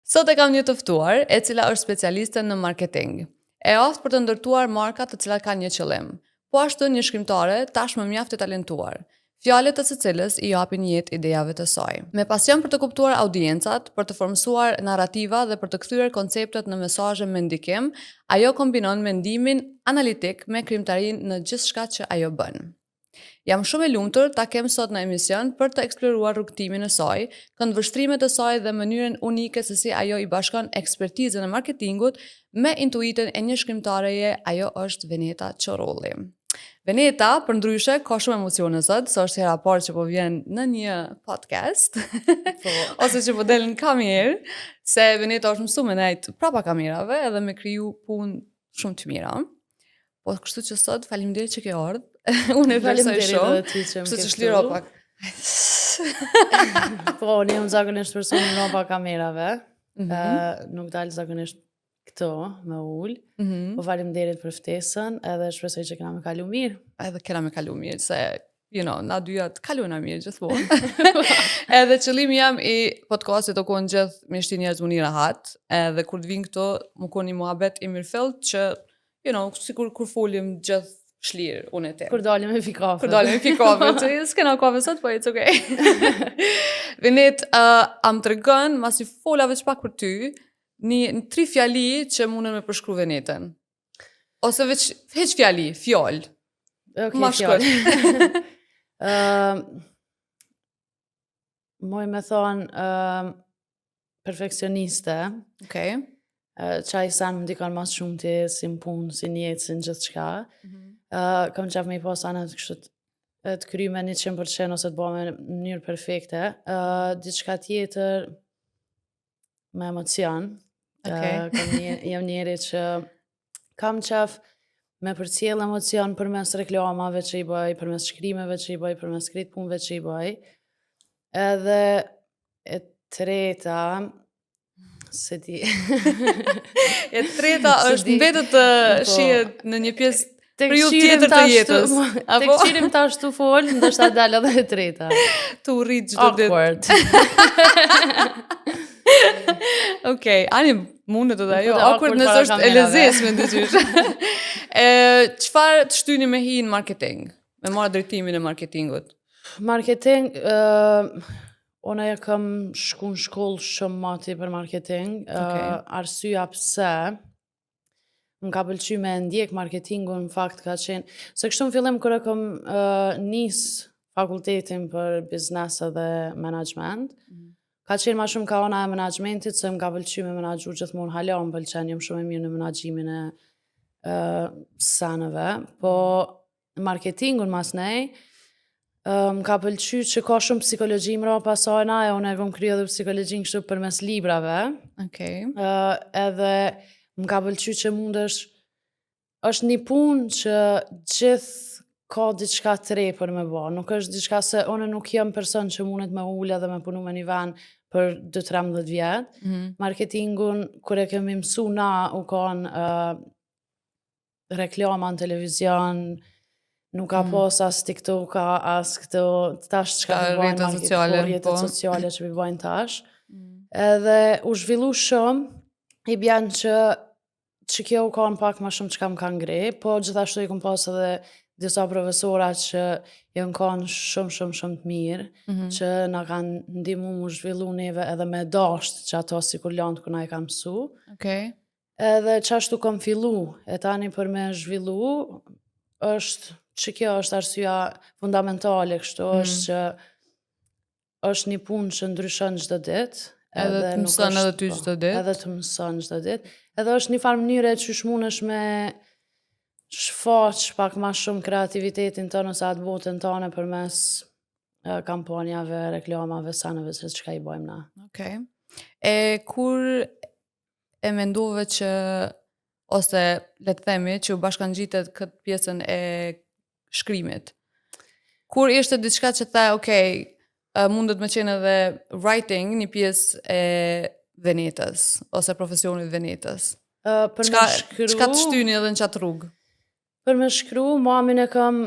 Sot e kam një të ftuar, e cila është specialiste në marketing. E aftë për të ndërtuar marka të cilat kanë një qëllim. Po ashtu një shkrimtare tashmë mjaft e talentuar. Fjalët e së cilës i japin jetë idejave të saj. Me pasion për të kuptuar audiencat, për të formsuar narrativa dhe për të kthyer konceptet në mesazhe me ndikim, ajo kombinon mendimin analitik me krijimtarinë në gjithçka që ajo bën. Jam shumë e lumtur ta kem sot në emision për të eksploruar rrugtimin e saj, këndvështrimet e saj dhe mënyrën unike se si ajo i bashkon ekspertizën e marketingut me intuitën e një shkrimtareje, ajo është Veneta Qorolli. Veneta, për ndryshe, ka shumë emocione sot, se është hera parë që po vjen në një podcast, ose që po del në kamerë, se Veneta është mësuar me nejt prapa kamerave edhe me kriju punë shumë të mira. Po kështu që sot, faleminderit që ke ardhur. Unë e vlerësoj shumë. Kështu që shliro pak. Po, unë jam zakonisht person në ropa kamerave. Nuk dalë zakonisht këto me ullë. Po faleminderit për ftesën, edhe shpresoj që kena me kalu mirë. Edhe kena me kalu mirë, se na dyja të kalojna mirë gjithmonë. Edhe qëllimi jam i podcastit të konë gjithë me shti njerëz më një rahat, edhe kur të vinë këto, më konë një muhabet i mirëfillt që, sikur kur folim gjithë shlirë, unë e te. Kur dalim me fi kafe. Që s'kena kafe sot, po it's okay. Venet, am të regën, mas i fola veç pak për ty, në 3 fjali që mundën me përshkru Venetën. Ose veç fjali, fjall. Okay, fjall. Moj me thonë perfekcioniste. Okay. Qaj sa më ndikon mas shumë ti, si në punë, si në jetë, si në gjithë shka. Kam qef me i pas anët kështu të kry me 100% ose të bo me mënyrë perfekte. Diçka tjetër me emocion. Jam njeri që kam qef me përcjell emocion përmes reklamave që i bëj, përmes shkrimeve që i bëj, përmes krejt punëve që i bëj. Edhe e treta, se di. E treta është mbetet të shihet në një pjesë periudhë tjetër të jetës. Tek qirim tash tu fol, ndoshta dal edhe e treta. Tu rrit çdo ditë. Awkward. Okej, ani mundet edhe ajo. Awkward nëse është e lezeshme ndyshim. Çfarë të shtyni me hi në marketing? Me marrë drejtimin e marketingut. Marketing, unë e kam shku në shkollë shumë mati për marketing. Arsyeja pse më ka pëlqy me ndjek marketingun, në fakt ka qenë, se kështu në fillim kër e kam nis fakultetin për biznes dhe management, ka qenë ma shumë ka ona e managementit, se më ka pëlqy me menagju gjithmonë hala, më pëlqen, jam shumë e mirë në menagjimin e sanëve, po marketingun mas nej, më ka pëlqy që ka shumë psikologji më ra pasajna, e unë e kom kryo dhe psikologjin kështu për mes librave, edhe më ka pëlqy që është një punë që gjithë ka diçka të re për me ba. Nuk është diçka se unë nuk jam person që mundet me ulla dhe me punu me një van për 2-13 vjetë. Marketingun, kër e kemi mësu na, u kanë reklama në televizion, nuk ka pas as TikTok, as këto tash që ka përbajnë rjetet sociale që përbajnë tash. Edhe u zhvillu shumë, i bjanë që kjo u kanë pak ma shumë që kam kanë ngre, po gjithashtu i kom pas edhe disa profesora që janë kanë shumë të mirë, që na kanë ndimu mu zhvillu neve edhe me dasht që ato si kur lanë të kuna i kam mësu. Edhe që ashtu kam fillu, e tani për me zhvillu, është që kjo është arsyeja fundamentale kështu, është që është një punë që ndryshon çdo ditë. Edhe të mësën edhe ty çdo ditë. Edhe të mësën çdo ditë. Edhe është një farë mënyre që shmunesh me shfaq pak ma shumë kreativitetin tënë ose atë botën tënë përmes kampanjave, reklamave, sanëve, se çka i bëjmë na. E kur e mendove që, ose le të themi, që u bashkangjitet këtë pjesën e shkrimit, kur ishte diçka që the, mundet me qenë edhe writing një pjesë e Venetës, ose profesionit Venetës. Për me shkru... Çka të shtyni edhe në qatë rrugë? Për me shkru, mamin e kam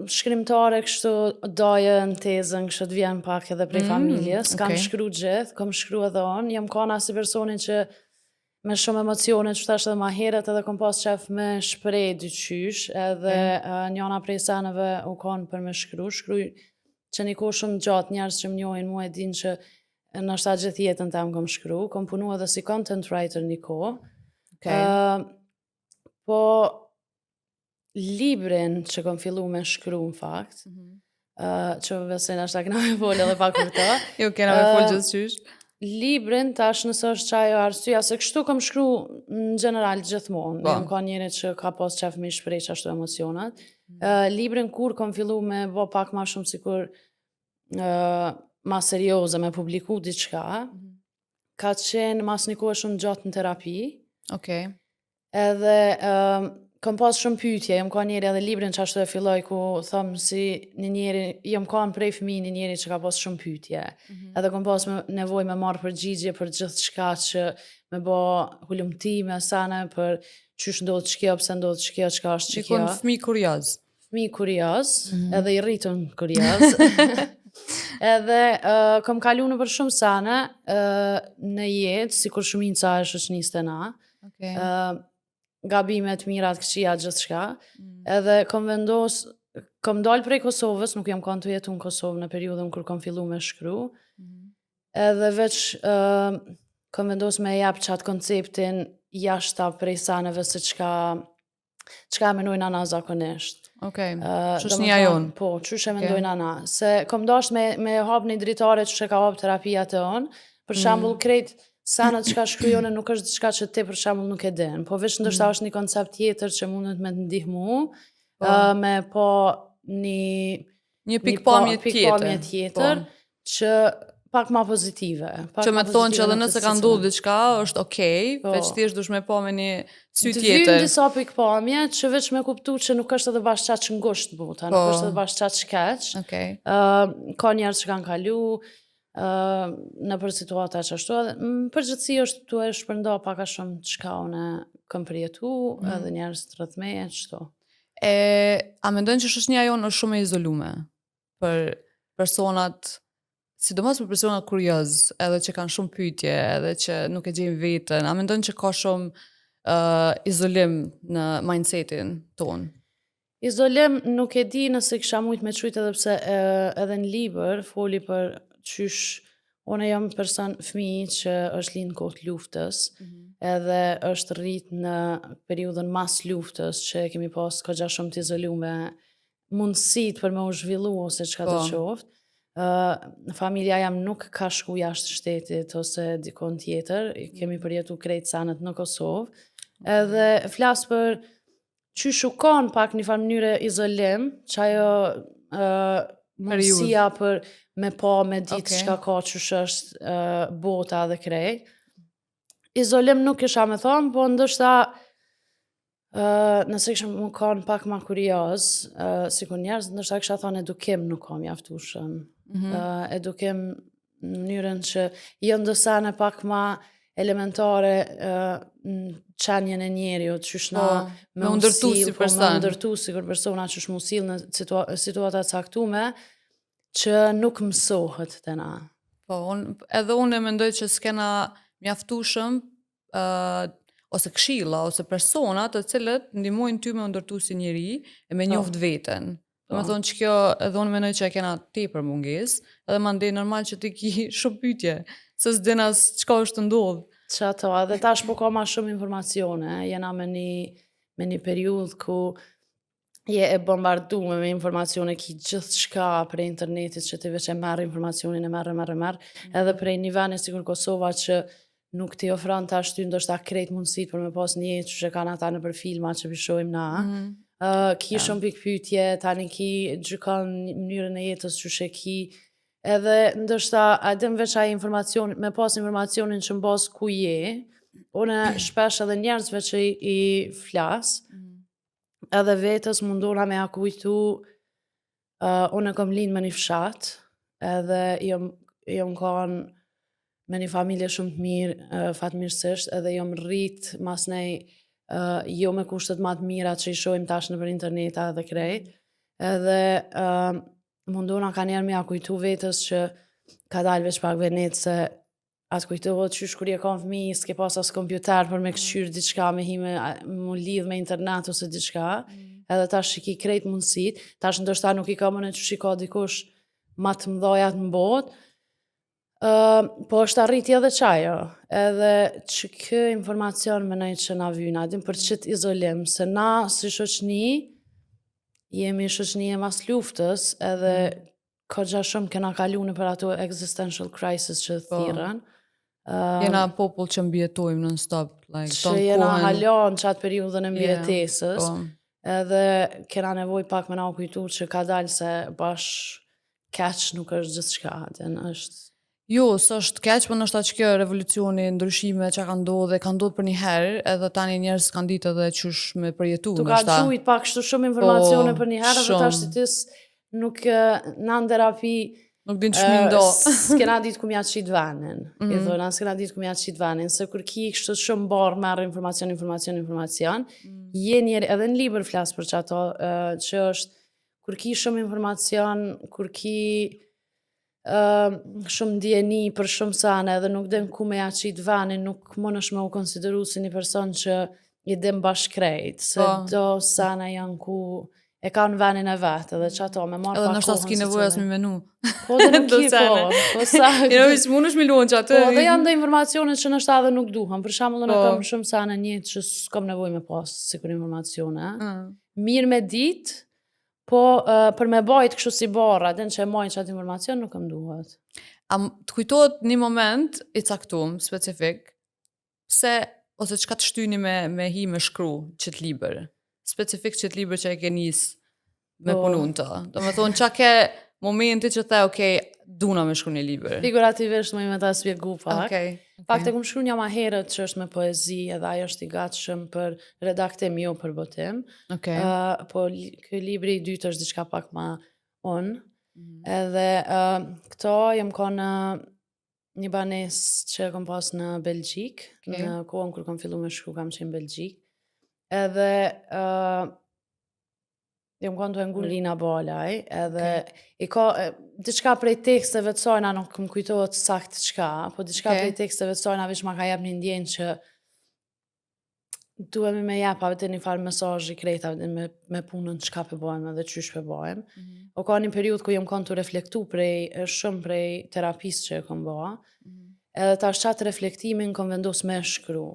shkrimtare kështu daje në tezën, kështu të vjen pak edhe prej familjes. Kam shkru gjithë, kam shkru edhe onë. Jam kana si personin që me shumë emocione, që tash edhe ma heret edhe kom pas qef me shprej dyqysh, edhe njona prej seneve u kanë për me shkru që një kohë shumë gjatë njerës që më njohin mu e din që nështë ta gjithë jetën tem kom shkru, kom punu edhe si content writer një kohë. Po librin që kom fillu me shkru në fakt, që vesin është ta këna me folë edhe pak për ta. Jo, kena me folë gjithë qysh. Librin tash nësë është qajo arsyeja, se kështu kom shkru në general gjithmonë. Jam ka njëri që ka pas qef me shprej që ashtu emocionat. Librin kur kom fillu me bo pak ma shumë sikur ma serioze, me publiku diçka, ka qenë mas një kohë shumë gjatë në terapi. Edhe kom pas shumë pyetje, jam ka njeri edhe librin që ashtu e filloj ku thëmë si një njeri, jam ka në prej fëmi një njeri që ka pas shumë pyetje. Edhe kom pas nevoj me marrë përgjigje për gjithë shka që me bo hullumtime, sane për qysh ndodhë qkjo, pëse ndodhë qkjo, qka është qkjo. Qikon fëmi kurioz. Fëmi kurioz, edhe i rritun kurioz. Edhe kom kalu në për shumë sane në jetë, si kur shumica e shoqënisë na. Gabimet, mirat, këqia, gjithë shka. Edhe kom vendos, kom dalë prej Kosovës, nuk jam kanë të jetu në Kosovë në periudën kër kom fillu me shkru. Edhe veç kom vendos me jap qatë konceptin jashta prej saneve se qka menojnë ana zakonisht. Qështë një ajon? Po, qështë e menojnë ana. Se kom dasht me hap një dritare që ka hap terapia të onë, për shambull krejt sanat që ka shkrujone nuk është diçka që ti për shembull nuk e din, po veç ndërsa është një koncept tjetër që mundet me të ndihmu, me po një pikpamje tjetër që pak ma pozitive. Që me të thonë që edhe nëse ka ndodhur diçka është okej, veç thjesht dush me po me një sy tjetër. Të vynë disa pikpamje që veç me kuptu që nuk është edhe bashkë qatë që ngusht buta, nuk është edhe bashkë qatë shkeq. Ka njerës që kanë kalu, në për situata që ashtu, përgjithësi është tu e shpërnda paka shumë qka une këm përjetu, edhe njerës të rëthmeje, qëto. A mendojnë që shoqënia jonë është shumë e izolume për personat, sidomos për personat kurioz, edhe që kanë shumë pyetje, edhe që nuk e gjejnë vetën, a mendojnë që ka shumë izolim në mindsetin tonë? Izolim nuk e di nëse kisha mujt me qujt edhe pse edhe në libër foli për qysh, une jam person fëmijë që është linë kohë luftës, edhe është rrit në periudën mas luftës që kemi pas kogja shumë të izolume, mundësit për me u zhvillu ose çka të qoftë. Familja jam nuk ka shku jashtë shtetit ose dikon tjetër, kemi përjetu krejt sanët në Kosovë, edhe flas për qysh u kanë pak një farë mënyre izolim, që ajo mundësia për me pa, me ditë çka ka qysh është bota dhe krejt. Izolim nuk isha me thonë, po ndoshta nëse kisha më kanë pak ma kurioz, si kur njerëz, ndoshta kisha thonë edukim nuk kam mjaftueshëm. Edukim në mënyrën që jo ndosane pak ma elementare në qenjen e njeriut, qysh na me ndërtu si person. Me ndërtu si kur persona qysh mu sill në situata caktume, që nuk mësohet të na. Po, edhe unë e mendoj që s'kena mjaftueshëm ose këshilla ose persona të cilët ndihmojnë ty me ndërtu si njeri e me njoft veten. Do të thonë që kjo edhe unë mendoj që e kena tepër mungesë, edhe mandej normal që ti ki shumë pyetje, se s'din as çka është ndodh. Çato, edhe tash po ka ma shumë informacione, jena me një periudhë ku je e bombardume me informacione ki gjithë shka prej internetit që ti veç e merë informacionin e merë, edhe prej një veni sikur Kosova që nuk ti ofron tash ty ndoshta krejt mundësit për me pas një jetë që kanë ata në për filma që pishojmë na. Ki shumë pikpytje, tani ki gjykon mënyrën e jetës që ki, edhe ndoshta adem veç ai informacion, me pas informacionin që në bazë ku je, une shpesh edhe njerëzve që i flas, edhe vetës mundona me akujtu, une kom linë me një fshat, edhe jom kanë me një familje shumë të mirë, fatmirësisht, edhe jom rrit mas nej jo me kushtet më të mira që i shohim tash nëpër internet edhe krejt. Edhe mundona ka njerë me ja kujtu vetës që ka dalë veç pak venet se atë kujtohet qysh kur je ka fëmi, s'ke pas as kompjuter për me këshyrë diçka, me hi mu lidh me internet ose diçka, edhe tash i ki krejt mundësit, tash ndoshta nuk i ka mëne qysh i ka dikush ma të mdojat në botë, po është arritje edhe qajo, edhe që kë informacion me nëjtë që na vyna, din për qëtë izolim, se na si shoqni, jemi shoqni e mas luftës, edhe kogja shumë kena kalu në për ato existential crisis që thirën. Jena popull që mbjetojmë non-stop. Që jena halon qatë periudën e mbjetesës, edhe kena nevoj pak me na u kujtu që ka dalë se bash keq nuk është gjithë shka, është... Jo, s'është keq, për nështë ta që kjo revolucioni, ndryshime që ka ndodhë dhe ka ndodhë për një herë, edhe tani njerës kanë ditë edhe qysh me përjetu. Tu ka gjujt pak shtu shumë informacione për një herë, dhe ta shtitis nuk në terapi nuk din që shmindo. S'kena ditë ku mja qit venin. I dhona, s'kena ditë ku mja qit venin, se kur ki kështu shumë barë merë informacion, je njerë edhe në liber flasë për që ato, që është, kur ki shumë informacion, kur ki shumë djeni për shumë sane, edhe nuk dem ku me ja qit venin, nuk mund është me u konsideru si një person që i dem bashkrejt, se do sane janë ku... e ka në venin e vetë, edhe që ato me marrë pa kohën. Edhe nështë s'ki nevoj as me menu. Po dhe nuk ki po sakë. Jo, mund është miluon që atë. Po dhe janë dhe informacionet që nështë adhe nuk duham. Për shambull, në kam shumë sa në njëtë që s'kom nevoj me pas sikur informacione. Mirë me ditë, po për me bajt kështu si barra, den që e majnë që atë informacion nuk më duhet. Të kujtojt një moment i caktum, specifik, pse, ose që ka të shtyni me hi me shkru qëtë liber? Specifik që të liber që e ke njësë me punun të. Do me thonë, që ke momenti që the, okej, duna me shkru një liber. Figurativisht me ta spjegu pak. Pak të kumë shkru një ma herët që është me poezi, edhe ajo është i gatshëm për redaktim, jo për botim. Po kë libri i dytë është diçka pak ma on. Edhe këto jem ka në një banes që kom pas në Belgjik, në kohën kur kom fillu me shkru kam qenë Belgjik. Edhe jam kanë të ngur Lina Balaj, edhe i ka diçka prej teksteve të sajna nuk më kujtohet sakt çka, po diçka prej teksteve të sajna veç ma ka jep një ndjenë që duhemi me jep avete një farë mesazh i krejt avete me punën çka pe bojmë edhe qysh pe bojmë. O ka një periudhë ku jam kanë të reflektu shumë prej terapisë që e kom bëha, edhe tash qatë reflektimin kom vendos me shkru.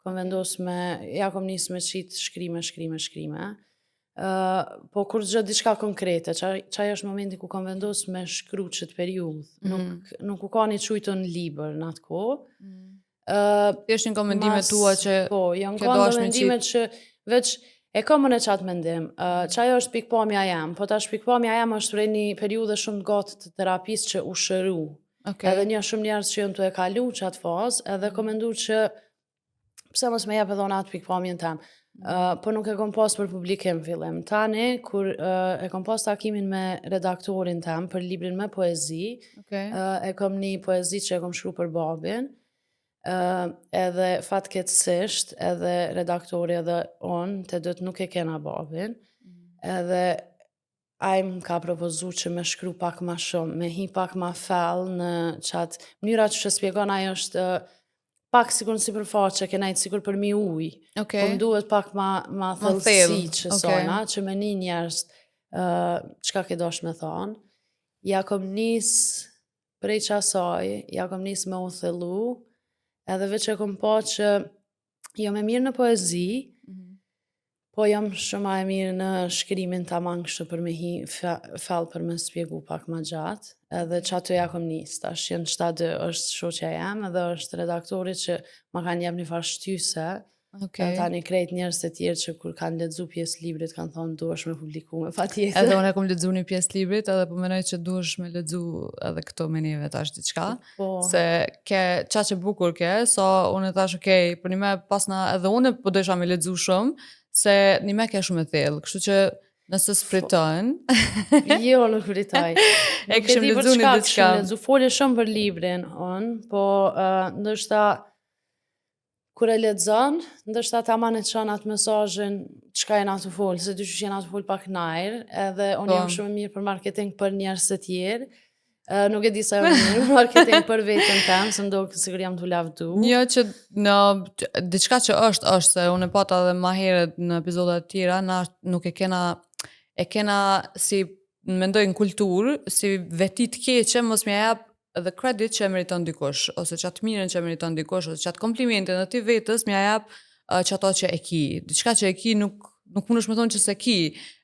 Kom vendos me, ja kom njës me qitë shkrime. Po kur gjë diçka konkrete, qaj është momenti ku kom vendos me shkru qëtë periudhë. Nuk u ka një qujtë në liber në atë ko. Thjesht një komendime tua që po, janë komendime që veç e kom në qatë mendim. Qaj është pikpamja jam, po tash pikpamja jam është prej një periudhë shumë gatë të terapisë që u shëru. Edhe një shumë njerës që jënë të e kalu qatë fazë, edhe komendu që pse mos me jep edhe unë atë pikpamjen tem. Po nuk e kom pas për publikim fillim. Tani, kur e kom pas takimin me redaktorin tem për librin me poezi, e kom një poezi që e kom shkru për babin, edhe fatkeqësisht, edhe redaktori edhe unë, të dëtë nuk e kena babin, edhe ai më ka propozu që me shkru pak ma shumë, me hi pak ma fell në qatë, mënyra që shpjegon ajo është pak sikur në sipërfaqe, ke najtë sikur për mi uj. Po më duhet pak ma thellësi që sona, që me një njerës qka ke dosh me thonë. Ja kom nis prej qasaj, ja kom nis me u thellu, edhe veç e kom po që jo me mirë në poezi, po jam shumë e mirë në shkrimin të mangështu për me hi fel për me spjegu pak ma gjatë, edhe që ato ja kom njës, tash jenë 7-2 është shoqja jam, edhe është redaktorit që ma kanë jep një farë shtyse, ta një krejt njerës të tjerë që kur kanë ledzu pjesë librit, kanë thonë du është me publiku me fa tjetër. Edhe unë e kom ledzu një pjesë librit, edhe po menoj që du është me ledzu edhe këto menjeve tash diçka, se ke qa që bukur ke, so unë tash okej, për një me pasna edhe unë po dojsha me ledzu shumë, se një me ke shumë e thellë, kështu që nëse s'fritojnë... Jo, nuk fritoj. E këshim ledzu një diçka. Folje shumë për librin, po ndështë kur e lexon, ndoshta tamam e çon atë mesazhin çka jena të fol, se dyshim jena të fol pak najr, edhe unë jam shumë mirë për marketing për njerëz të tjerë. Nuk e di sa jam mirë për marketing për veten tem, se ndoshta sigur jam të lavdu. Një që në diçka që është se unë e pata edhe më herët në epizoda të tjera, na nuk e kena si mendoj në kulturë, si veti të keqe mos më jap edhe credit që e meriton dikush, ose qatë mirën që e meriton dikush, ose qatë komplimentin dhe ti vetës më jap që ato që e ki. Diçka që e ki nuk mundesh me thonë që se ki.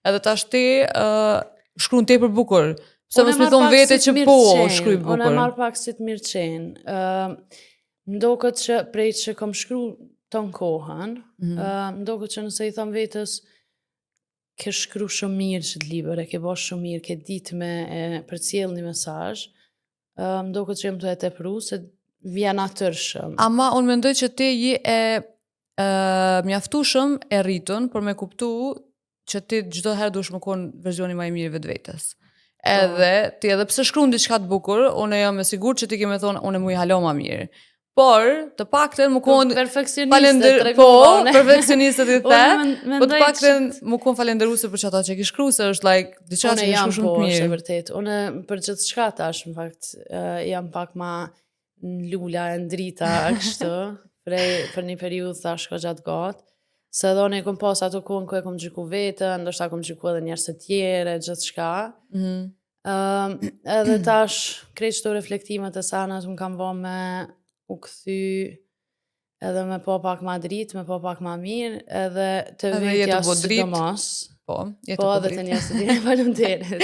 Edhe tash ti shkruan tepër bukur. Se mos më thonë vete që po shkruaj bukur. Unë marr pak si të mirë qenë. Ndoket që prej që kom shkru ton kohën, ndoket që nëse i thon vetës ke shkru shumë mirë që të libër, e ke bosh shumë mirë, ke ditë me përcjell një mesazh, ndoket që jam të e tepru, se vjen natyrshëm. Ama unë mendoj që ti je mjaftueshëm e rritun për me kuptu që ti çdo herë duhesh më kon verzioni më i mirë vetvetes. Edhe ti edhe pse shkruan diçka të bukur, unë jam e sigurt që ti ke më thonë unë më i halo më mirë. Por të paktën më kon perfeksioniste, perfeksioniste ti the, po të paktën më kon falendëruese për çata që ke shkruar, se është like diçka që ke shkruar shumë mirë. Unë jam vërtet. Unë për gjithçka tash në fakt jam pak më lula e ndrita kështu, për një periudhë tash ka gjatë gat. Se edhe unë kom pas ato kohën ku e kom gjyku vetën, ndoshta kom gjyku edhe njerëz të tjerë, gjithçka. Edhe tash krejt çto reflektimet e sanat më kanë vënë me u kthy edhe me po pak ma dritë, me po pak ma mirë, edhe të vetja sidomos. Po, edhe të njerëz të tjerë, faleminderit.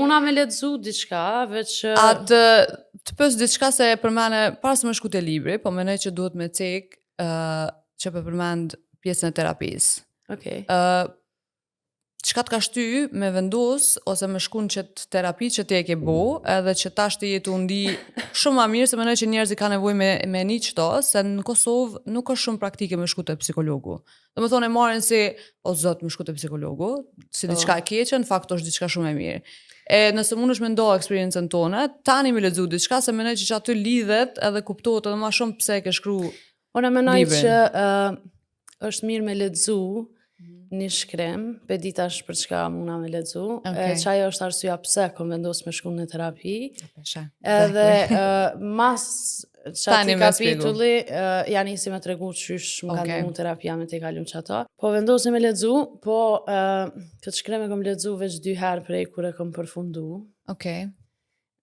Muna me lexu diçka, veç të pës diçka se e përmene para se më shku te libri, po mendoj që duhet me cek që përmend pjesën e terapisë. Okej. Çka të ka shty me vendos ose me shku në qëtë terapi që ti e ke bo, edhe që tash ti jetu ndi shumë ma mirë, se mendoj që njerëzit ka nevojë me një qëto, se në Kosovë nuk është shumë praktike me shku te psikologu. Do më thonë e marrin si, o zot, me shku te psikologu, si diçka e keqe, në fakt është diçka shumë e mirë. Nëse mund është me ndohë eksperiencën tonë, tani me lexu diçka, se mendoj që aty lidhet edhe kuptohet edhe ma shumë pse e ke shkru librin. Unë mendoj që është mirë me lexu një shkrim, pe ditash për çka muna me lexu. Çajo është arsyeja pse kom vendosur me shku në terapi. Edhe mas çati kapitulli ja nisi me tregu qysh më ka ndihmu terapia me te kalun çato. Po vendosim me lexu, po këtë shkrim e kom lexu veç 2 herë prej kur e kom përfundu.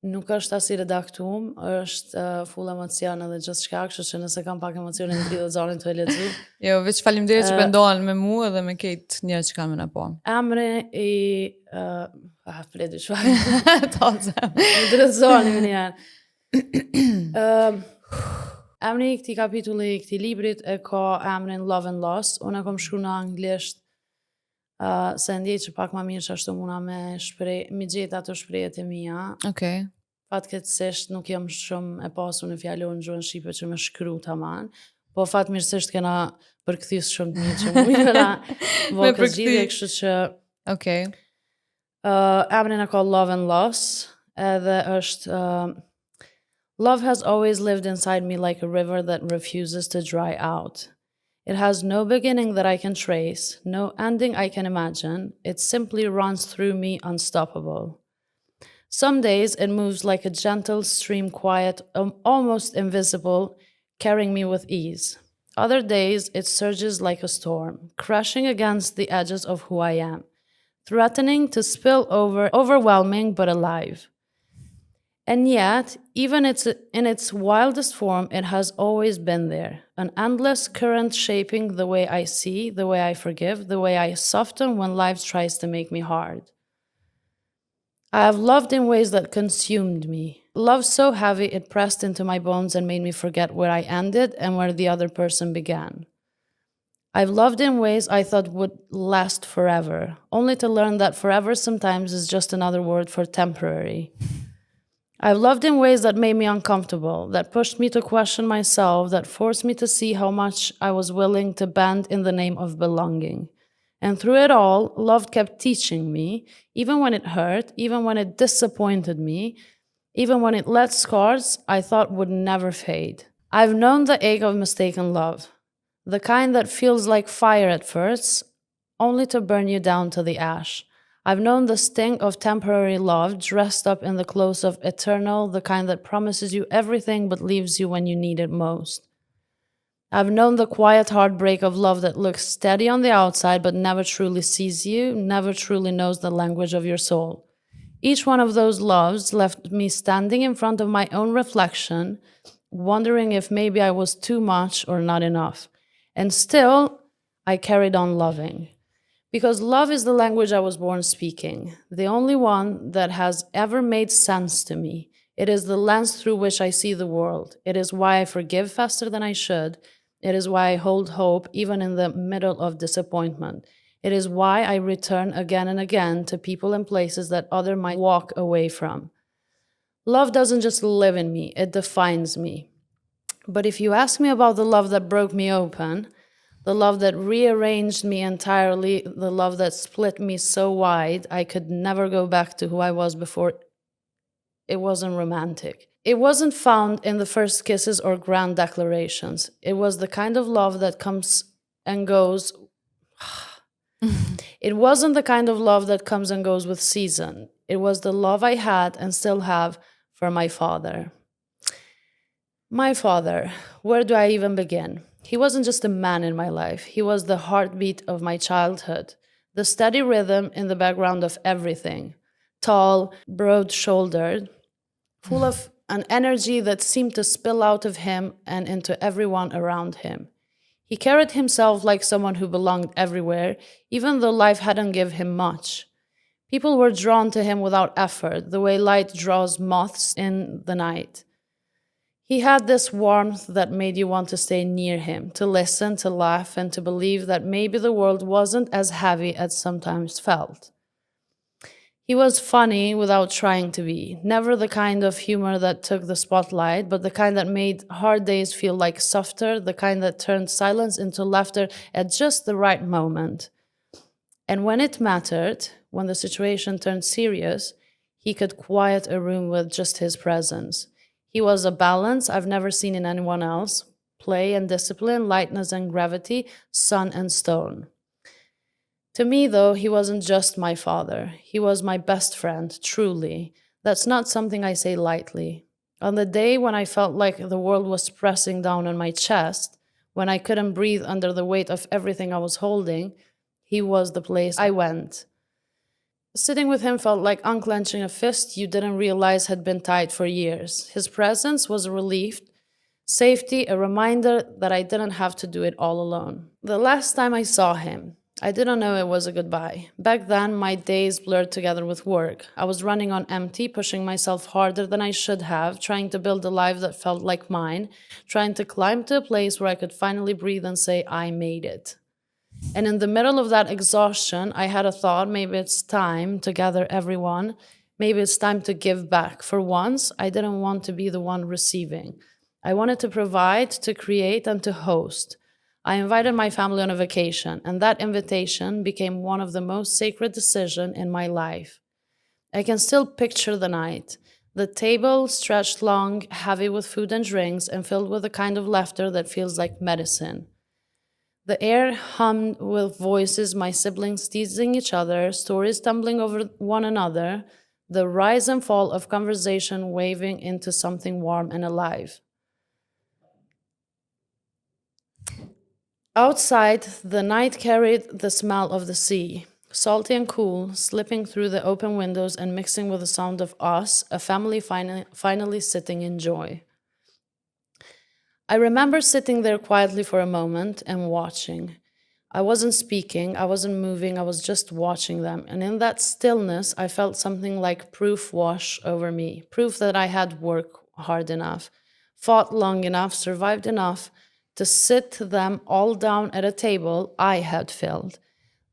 Nuk është as i redaktum, është full emocion edhe gjithçka, kështu që nëse kam pak emocione në lidhje zonin të e lexu. Jo, veç faleminderit që pendohen me mua edhe me këtë njerëz që kanë më na po. Emri i Fredi çfarë? Tozem. Drezoni më një. Emri i këtij kapitulli i këtij librit e ka emrin Love and Loss. Unë e kam shkruar në anglisht se ndjej që pak ma mirë që ashtu muna me gjetë ato shprejet e mija. Fatkeqësisht nuk jam shumë e pasu në fjallon në gjuhën shqipe që me shkru taman, po fatmirësisht kena përkthys shumë të mirë që mujnë na vë këtë gjithje, kështu që emrin e ka Love and Loss, edhe është Love has always lived inside me like a river that refuses to dry out. It has no beginning that I can trace, no ending I can imagine. It simply runs through me unstoppable. Some days it moves like a gentle stream, quiet, almost invisible, carrying me with ease. Other days it surges like a storm, crashing against the edges of who I am, threatening to spill over, overwhelming but alive. And yet, even in its wildest form, it has always been there. An endless current shaping the way I see, the way I forgive, the way I soften when life tries to make me hard. I have loved in ways that consumed me. Love so heavy it pressed into my bones and made me forget where I ended and where the other person began. I've loved in ways I thought would last forever, only to learn that forever sometimes is just another word for temporary. I've loved in ways that made me uncomfortable, that pushed me to question myself, that forced me to see how much I was willing to bend in the name of belonging. And through it all, love kept teaching me, even when it hurt, even when it disappointed me, even when it left scars I thought would never fade. I've known the ache of mistaken love, the kind that feels like fire at first, only to burn you down to the ash. I've known the sting of temporary love dressed up in the clothes of eternal, the kind that promises you everything but leaves you when you need it most. I've known the quiet heartbreak of love that looks steady on the outside but never truly sees you, never truly knows the language of your soul. Each one of those loves left me standing in front of my own reflection, wondering if maybe I was too much or not enough. And still, I carried on loving. Because love is the language I was born speaking, the only one that has ever made sense to me. It is the lens through which I see the world. It is why I forgive faster than I should. It is why I hold hope even in the middle of disappointment. It is why I return again and again to people and places that others might walk away from. Love doesn't just live in me, it defines me. But if you ask me about the love that broke me open, the love that rearranged me entirely, the love that split me so wide I could never go back to who I was before, it wasn't romantic. It wasn't found in the first kisses or grand declarations. It was the kind of love that comes and goes. It wasn't the kind of love that comes and goes with season. It was the love I had and still have for my father. My father, where do I even begin? He wasn't just a man in my life. He was the heartbeat of my childhood, the steady rhythm in the background of everything. Tall, broad-shouldered, full of an energy that seemed to spill out of him and into everyone around him. He carried himself like someone who belonged everywhere, even though life hadn't given him much. People were drawn to him without effort, the way light draws moths in the night. He had this warmth that made you want to stay near him, to listen, to laugh, and to believe that maybe the world wasn't as heavy as sometimes felt. He was funny without trying to be, never the kind of humor that took the spotlight, but the kind that made hard days feel like softer, the kind that turned silence into laughter at just the right moment. And when it mattered, when the situation turned serious, he could quiet a room with just his presence. He was a balance I've never seen in anyone else, play and discipline, lightness and gravity, sun and stone. To me, though, he wasn't just my father. He was my best friend, truly. That's not something I say lightly. On the day when I felt like the world was pressing down on my chest, when I couldn't breathe under the weight of everything I was holding, he was the place I went. Sitting with him felt like unclenching a fist you didn't realize had been tight for years. His presence was a relief, safety, a reminder that I didn't have to do it all alone. The last time I saw him, I didn't know it was a goodbye. Back then, my days blurred together with work. I was running on empty, pushing myself harder than I should have, trying to build a life that felt like mine, trying to climb to a place where I could finally breathe and say, I made it. And in the middle of that exhaustion, I had a thought, maybe it's time to gather everyone. Maybe it's time to give back. For once, I didn't want to be the one receiving. I wanted to provide, to create, and to host. I invited my family on a vacation, and that invitation became one of the most sacred decisions in my life. I can still picture the night. The table stretched long, heavy with food and drinks, and filled with the kind of laughter that feels like medicine. The air hummed with voices, my siblings teasing each other, stories tumbling over one another, the rise and fall of conversation waving into something warm and alive. Outside, the night carried the smell of the sea, salty and cool, slipping through the open windows and mixing with the sound of us, a family finally sitting in joy. I remember sitting there quietly for a moment and watching. I wasn't speaking, I wasn't moving, I was just watching them. And in that stillness, I felt something like proof wash over me, proof that I had worked hard enough, fought long enough, survived enough to sit them all down at a table I had filled.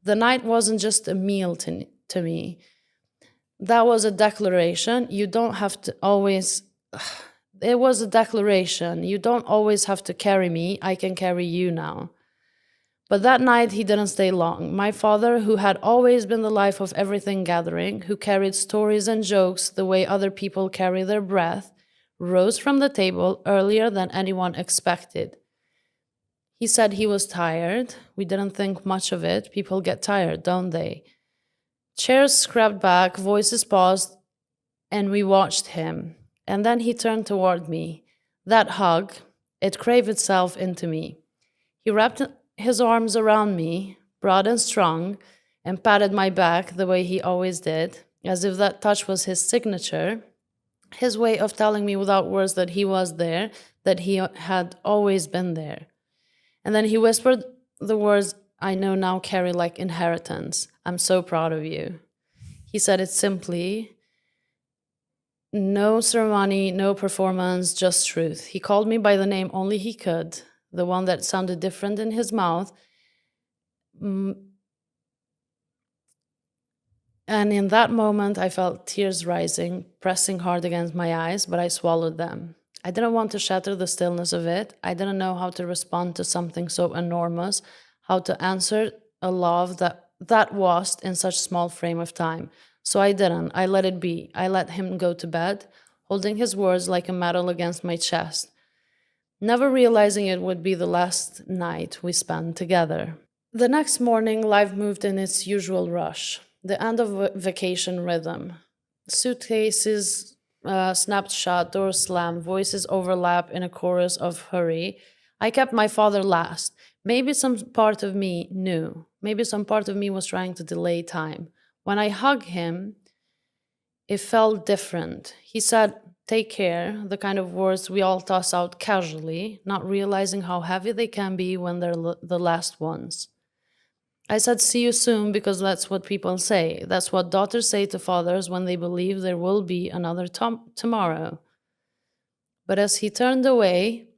The night wasn't just a meal to me. That was a declaration. You don't have to always... It was a declaration. You don't always have to carry me. I can carry you now. But that night, he didn't stay long. My father, who had always been the life of everything gathering, who carried stories and jokes the way other people carry their breath, rose from the table earlier than anyone expected. He said he was tired. We didn't think much of it. People get tired, don't they? Chairs scrapped back, voices paused, and we watched him. And then he turned toward me. That hug, it craved itself into me. He wrapped his arms around me, broad and strong, and patted my back the way he always did, as if that touch was his signature, his way of telling me without words that he was there, that he had always been there. And then he whispered the words I know now carry like inheritance. I'm so proud of you. He said it simply. No ceremony, no performance, just truth. He called me by the name only he could, the one that sounded different in his mouth. And in that moment, I felt tears rising, pressing hard against my eyes, but I swallowed them. I didn't want to shatter the stillness of it. I didn't know how to respond to something so enormous, how to answer a love that was in such small frame of time. So I didn't. I let it be. I let him go to bed, holding his words like a medal against my chest, never realizing it would be the last night we spent together. The next morning, life moved in its usual rush, the end of vacation rhythm. Suitcases snapped shut, doors slammed, voices overlap in a chorus of hurry. I kept my father last. Maybe some part of me knew. Maybe some part of me was trying to delay time. When I hugged him, it felt different. He said, "Take care," the kind of words we all toss out casually, not realizing how heavy they can be when they're the last ones. I said, "See you soon," because that's what people say. That's what daughters say to fathers when they believe there will be another tomorrow. But as he turned away,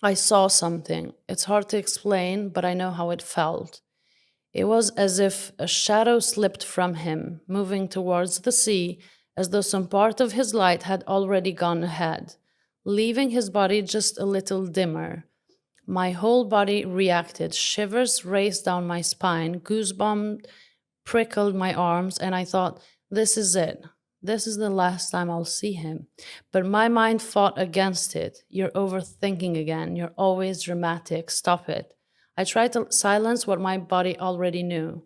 I saw something. It's hard to explain, but I know how it felt. It was as if a shadow slipped from him, moving towards the sea, as though some part of his light had already gone ahead, leaving his body just a little dimmer. My whole body reacted. Shivers raced down my spine, goosebumps prickled my arms, and I thought, this is it. This is the last time I'll see him. But my mind fought against it. You're overthinking again. You're always dramatic. Stop it. I tried to silence what my body already knew,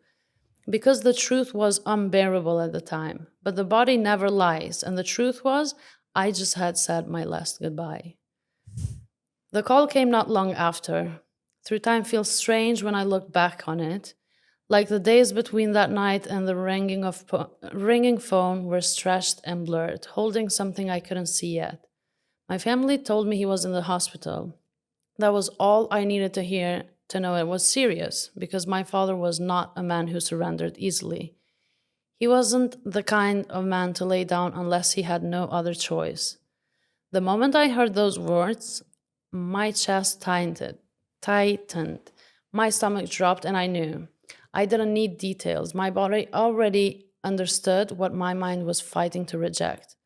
because the truth was unbearable at the time. But the body never lies, and the truth was, I just had said my last goodbye. The call came not long after. Through time feels strange when I look back on it, like the days between that night and the ringing phone were stretched and blurred, holding something I couldn't see yet. My family told me he was in the hospital. That was all I needed to hear to know it was serious, because my father was not a man who surrendered easily. He wasn't the kind of man to lay down unless he had no other choice. The moment I heard those words, my chest tightened, my stomach dropped, and I knew. I didn't need details. My body already understood what my mind was fighting to reject.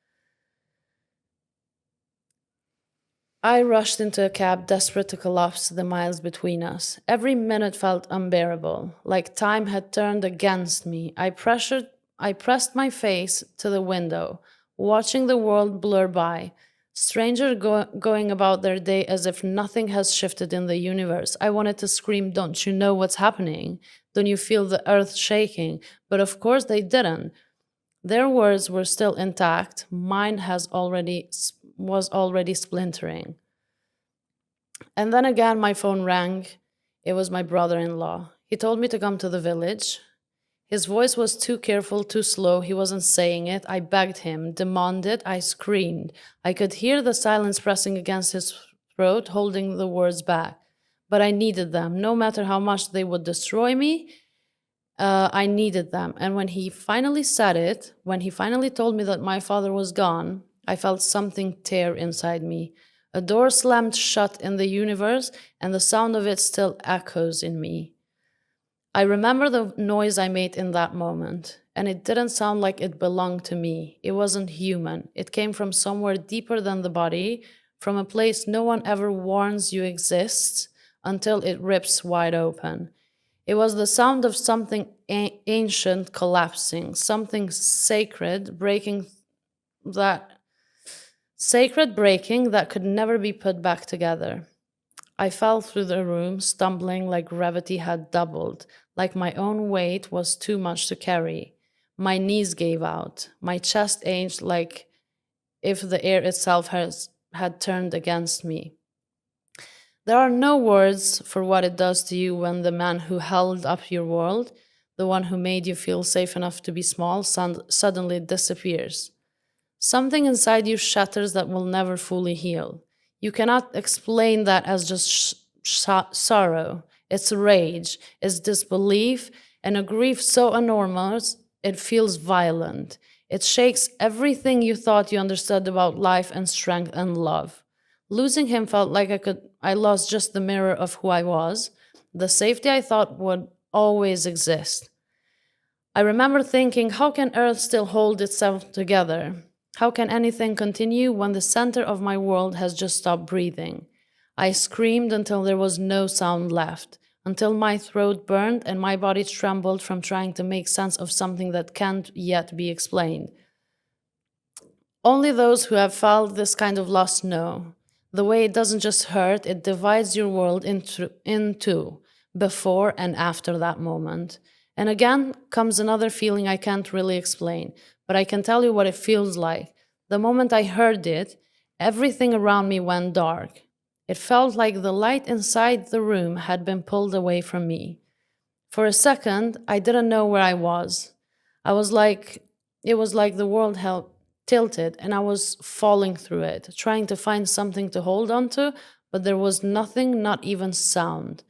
I rushed into a cab, desperate to collapse the miles between us. Every minute felt unbearable, like time had turned against me. I pressed my face to the window, watching the world blur by. Strangers going about their day as if nothing has shifted in the universe. I wanted to scream, "Don't you know what's happening? Don't you feel the earth shaking?" But of course they didn't. Their words were still intact. Mine was already splintering. And then again my phone rang. It was my brother-in-law. He told me to come to the village. His voice was too careful, too slow. He wasn't saying it. I begged him, demanded, I screamed. I could hear the silence pressing against his throat, holding the words back. But I needed them. No matter how much they would destroy me, I needed them. And when he finally said it, when he finally told me that my father was gone, I felt something tear inside me. A door slammed shut in the universe, and the sound of it still echoes in me. I remember the noise I made in that moment, and it didn't sound like it belonged to me. It wasn't human. It came from somewhere deeper than the body, from a place no one ever warns you exists until it rips wide open. It was the sound of something ancient collapsing, something sacred breaking that Sacred breaking that could never be put back together. I fell through the room, stumbling like gravity had doubled, like my own weight was too much to carry. My knees gave out. My chest ached like if the air itself had turned against me. There are no words for what it does to you when the man who held up your world, the one who made you feel safe enough to be small, suddenly disappears. Something inside you shatters that will never fully heal. You cannot explain that as just sorrow. It's rage, it's disbelief, and a grief so enormous it feels violent. It shakes everything you thought you understood about life and strength and love. Losing him felt like I lost just the mirror of who I was, the safety I thought would always exist. I remember thinking, how can Earth still hold itself together? How can anything continue when the center of my world has just stopped breathing? I screamed until there was no sound left, until my throat burned and my body trembled from trying to make sense of something that can't yet be explained. Only those who have felt this kind of loss know. The way it doesn't just hurt, it divides your world into before and after that moment. And again comes another feeling I can't really explain, but I can tell you what it feels like. The moment I heard it, everything around me went dark. It felt like the light inside the room had been pulled away from me. For a second, I didn't know where I was. It was like the world held tilted and I was falling through it, trying to find something to hold on to, but there was nothing, not even sound.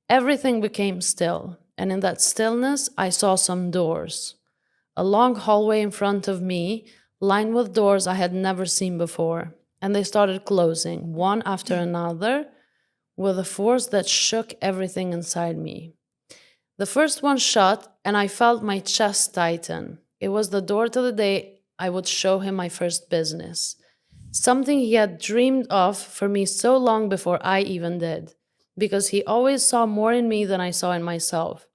Everything became still, and in that stillness, I saw some doors. A long hallway in front of me, lined with doors I had never seen before, and they started closing, one after another, with a force that shook everything inside me. The first one shut, and I felt my chest tighten. It was the door to the day I would show him my first business. Something he had dreamed of for me so long before I even did, because he always saw more in me than I saw in myself.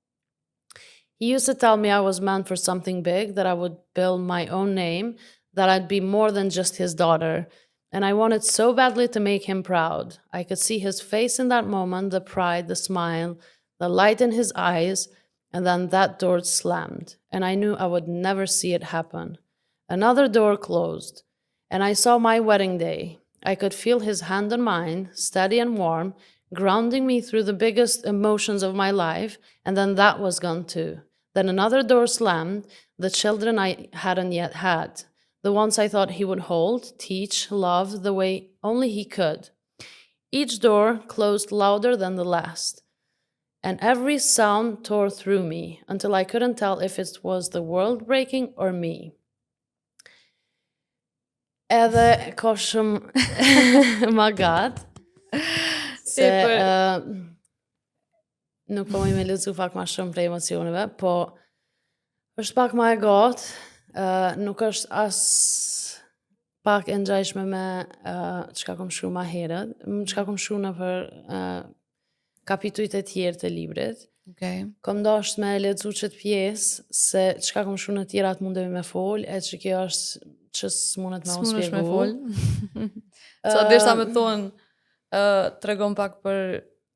He used to tell me I was meant for something big, that I would build my own name, that I'd be more than just his daughter. And I wanted so badly to make him proud. I could see his face in that moment, the pride, the smile, the light in his eyes, and then that door slammed, and I knew I would never see it happen. Another door closed, and I saw my wedding day. I could feel his hand on mine, steady and warm, grounding me through the biggest emotions of my life, and then that was gone too. Then another door slammed, the children I hadn't yet had, the ones I thought he would hold, teach, love the way only he could. Each door closed louder than the last, and every sound tore through me until I couldn't tell if it was the world breaking or me. Edhe ka shumë magat, se nuk po me lexu pak ma shumë prej emocioneve, po është pak ma e gatë, nuk është as pak e ngjajshme me çka kom shkruar ma herët, çka kom shkruar në për kapitujt e tjerë të librit. Okay. Kom dashur me lexu çet pjesë se çka kom shkruar në tjerat mundemi me fol, e që kjo është që s'mundet me unë spjegu. So deshta me thonë, tregon pak për,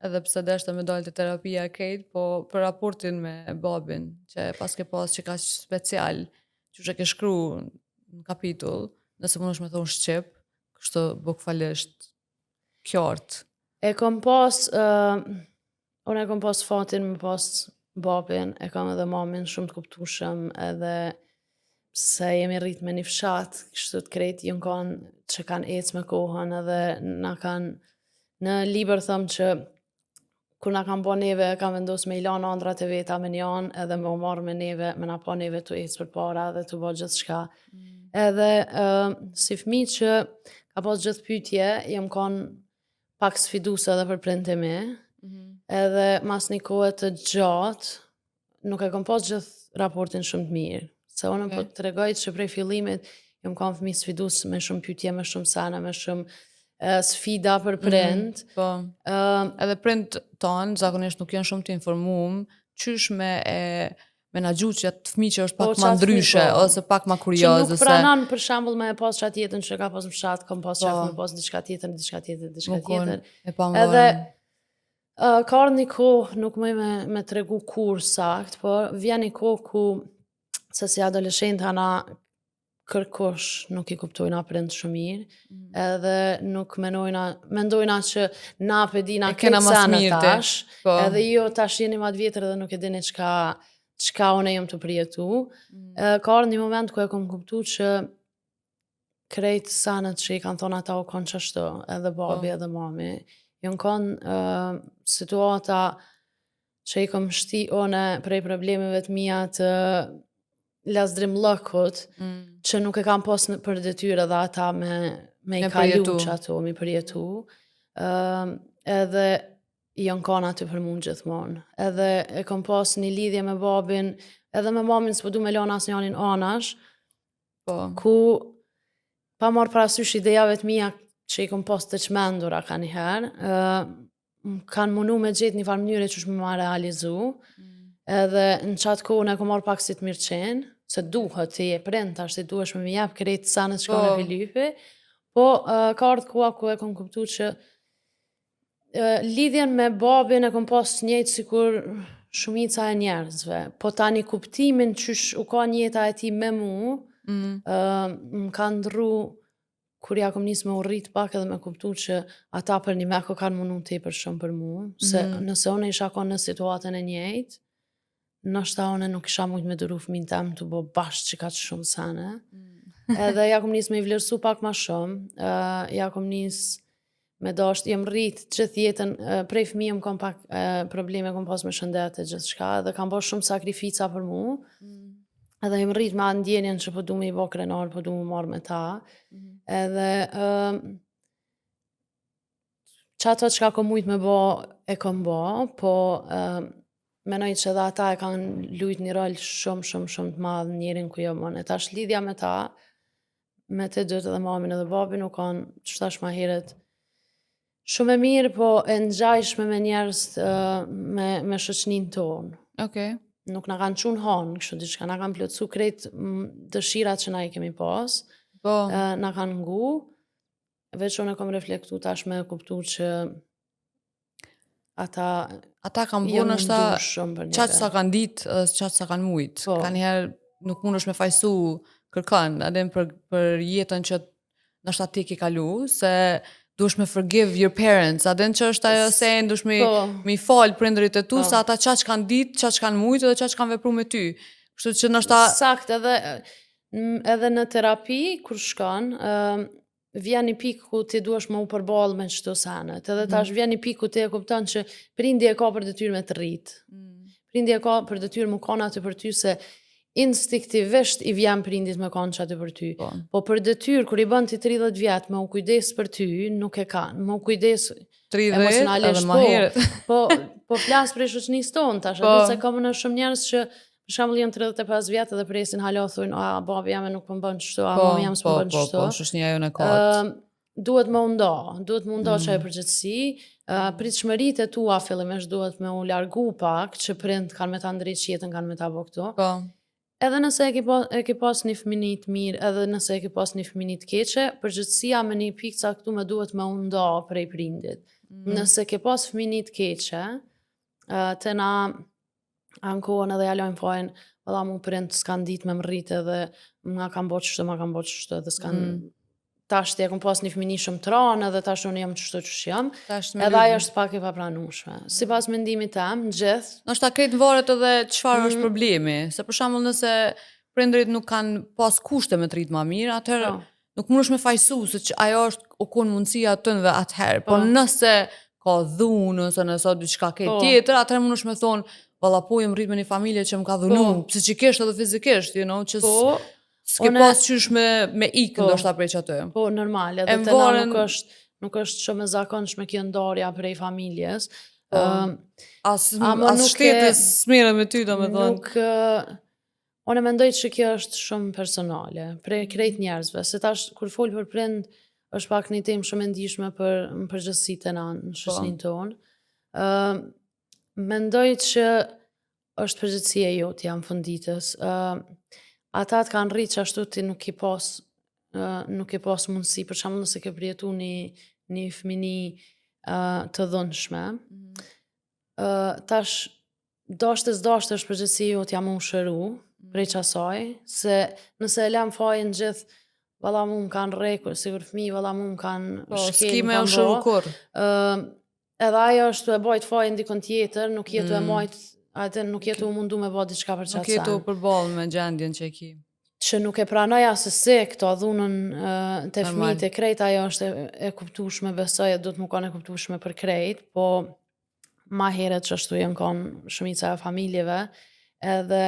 edhe pse deshta me dalë të terapia e Kate, po për raportin me babin, që pas ke pas që ka special, që ke shkru në kapitull, nëse mundesh me thonë shqip, kështu bukfalisht qartë. E kom pas, unë e kom pas fatin me pas babin, e kam edhe mamin shumë të kuptueshëm, edhe se jemi rrit me një fshat, kështu të krejt jënë kanë që kanë ecë me kohën, edhe na kanë në libër thëmë që kur na kanë bo neve, kanë vendos me ilan andrat e veta me njanë, edhe me marrë me neve, me na pa neve të ecë për para, dhe të bo gjithë shka. Edhe si fmi që ka pas gjithë pytje, jem kanë pak sfiduse edhe për printimi, edhe mas një kohë të gjatë, nuk e kom pas gjithë raportin shumë të mirë. Se unë po të regoj që prej fillimit jam kanë fëmijë sfidus me shumë pyetje, me shumë sene, me shumë sfida për prind. Po. Edhe prind tanë zakonisht nuk janë shumë të informuar, qysh me menaxhu që atë fëmijë që është pak më ndryshe ose pak më kurioz ose. Që nuk pranon për shembull me pas çat jetën që ka pas më fshat, kam pas çat me pas diçka tjetër. Edhe ka një kohë, nuk më me tregu kur sakt, po vjen një kohë ku se si adoleshent ana kërkosh nuk i kuptojna prind shumë mirë, edhe nuk mendojna që na pedina këtë sanë tash, edhe jo tash jeni ma të vjetër edhe nuk e dini çka unë jam të përjetu. Ka ardhur një moment ku e kom kuptu që krejt sanët që i kanë thonë ata u kanë qashtu, edhe babi edhe mami, jon kanë situata që i kom shti one prej problemeve të mija të lazdrim lëkut, që nuk e kam pas për detyrë edhe ata me i kalu që ato, me përjetu. Edhe janë kanë aty për mund gjithmonë. Edhe e kom pas një lidhje me babin, edhe me mamin s'po du me lana as njanin anash, ku pa marrë parasysh idejave të mija që i kom pas të qmendura ka njëherë, kanë munu me gjetë një farë mënyre që shme ma realizu, edhe në qatë kohën e kom marrë pak si të mirë qenë, se duhet të je prind, tash ti duhesh me jap krejt sanët që kanë e Filipi, po ka ardhur koha ku e kom kuptu që lidhjen me babin e kom pas njëjtë sikur shumica e njerëzve, po tani kuptimin qysh u ka njeta e ti me mu, më ka ndru kur ja kom nis me urrit pak edhe me kuptu që ata për një meko kanë munu tepër shumë për mu, se nëse unë isha konë në situatën e njëjtë, nështë unë nuk isha mujt me duru fëmin tem të bo bashkë që ka që shumë sene. Edhe ja kom nis me i vlerësu pak ma shumë, ja kom nis me dasht, jem rrit gjithë jetën, prej fëmijëm kom pak probleme, kom pas me shëndet e gjithë shka, edhe kam bo shumë sakrifica për mu, edhe jem rrit me ndjenjen që po du me i bo krenar, po du me marrë me ta, edhe qato qka kom mujt me bo, e kom bo, po menoj që edhe ata e kanë lujt një rol shumë të madhë njerin ku jo mënë. E tash lidhja me ta, me të dytë edhe mamin edhe babin, u kanë që tash ma heret shumë e mirë, po e ngjajshme me njerëz me shoqnin tonë. Okay. Nuk na kanë qunë hanë, kështu diçka, na kanë plotësu krejt dëshirat që na i kemi pas, na kanë ngu, veç unë e kom reflektu tash me kuptu që ata kanë bunë është qatë sa kanë ditë, qatë sa kanë mujtë. Ka njëherë nuk mund është me fajsu kërkan, edhe për jetën që nështë ati ki kalu, se dush me forgive your parents, edhe që është ajo sen, dush me falë prindërit e tu, sa ata qatë që kanë ditë, qatë që kanë mujtë, edhe qatë që kanë vepru me ty. Kështu që nështë Sakt, edhe në terapi, kur shkan, vjen një pikë ku ti duhesh me u përballë me çdo sanet. Edhe tash vjen një pikë ku ti e kupton që prindi e ka për detyrë me të rrit. Prindi e ka për detyrë më kanë aty për ty se instinktivisht i vjen prindit me kanë aty për ty. Po për detyrë kur i bën ti 30 vjet me u kujdes për ty, nuk e kanë. Me u kujdes 30 edhe më herët. Po flas për shoqënisë tonë tash, edhe se kam në shumë njerëz që për shembull janë 35 vjet edhe presin hala thonë, babi jam nuk po bën kështu, mami jam s'po bën kështu. Po, shoqënia jonë e ka. Duhet më unda çaj përgjithësi, pritshmëritë e tua fillimisht duhet me u largu pak, që prind kanë me ta ndriç jetën, kanë me ta bë këtu. Po. Edhe nëse e ke pas një fëmijë të mirë, edhe nëse e ke pas një fëmijë të keqe, përgjithësia me një pikë caktuar duhet me unda prej prindit. Nëse ke pas fëmijë të keqe, të na ankohen edhe ja lojnë fajnë, valla mu prind s'kan ditë me më rritë edhe ma kam bo qështu, edhe s'kan... Tash të e kom pas një fëmini shumë tranë edhe tash unë jam qështu qësh jam, edhe ajo është pak e papranueshme. Si pas mendimit tem, gjithë... Nështë ta krejt varet edhe çfarë është problemi, se për shembull nëse prindërit nuk kanë pas kushte me të rritë ma mirë, atëherë nuk mund është me fajsu, se që ajo është u konë mundësia tënve atëherë, po nëse ka dhunë, nëse diçka ke tjetër, atëherë mund është me thonë, valla po jem rrit me një familje që më ka dhunu, psikikisht edhe fizikisht, you know, që s'ke pas qysh me ikë ndoshta prej atë. Po, normal, edhe të na nuk është shumë e zakonshme kjo ndarja prej familjes. As shtetit s'mire me ty, do me thonë. Unë mendoj që kjo është shumë personale, prej krejt njerëzve, se tash kur fol për prind, është pak një temë shumë e ndihshme për përgjithësitë në shoqërinë tonë. Mendoj që është përgjithësia jote jam funditës. Ata të kanë rritë që ashtu ti nuk i pas mundësi, për shembull nëse ke përjetu një fëmini të dhunshme, tash dashte s'dashte është përgjithësia jote jam u shëru prej qasaj, se nëse e lem fajin gjithë, valla mu më kanë rekur, sigur fëmi, valla mu më kanë s'ki me u shëru kur. Edhe ajo është të e bajt fajin dikon tjetër, nuk jetu e majt, nuk jetu mundu me bajt diçka për qatë Nuk jetu përballë me gjendjen që e ki. Që nuk e pranoja se se këto dhunën të fëmijët e krejt, ajo është e kuptueshme, besoj, do të më kanë e kuptueshme për krejt, po ma heret që ashtu jem kanë shumica e familjeve, edhe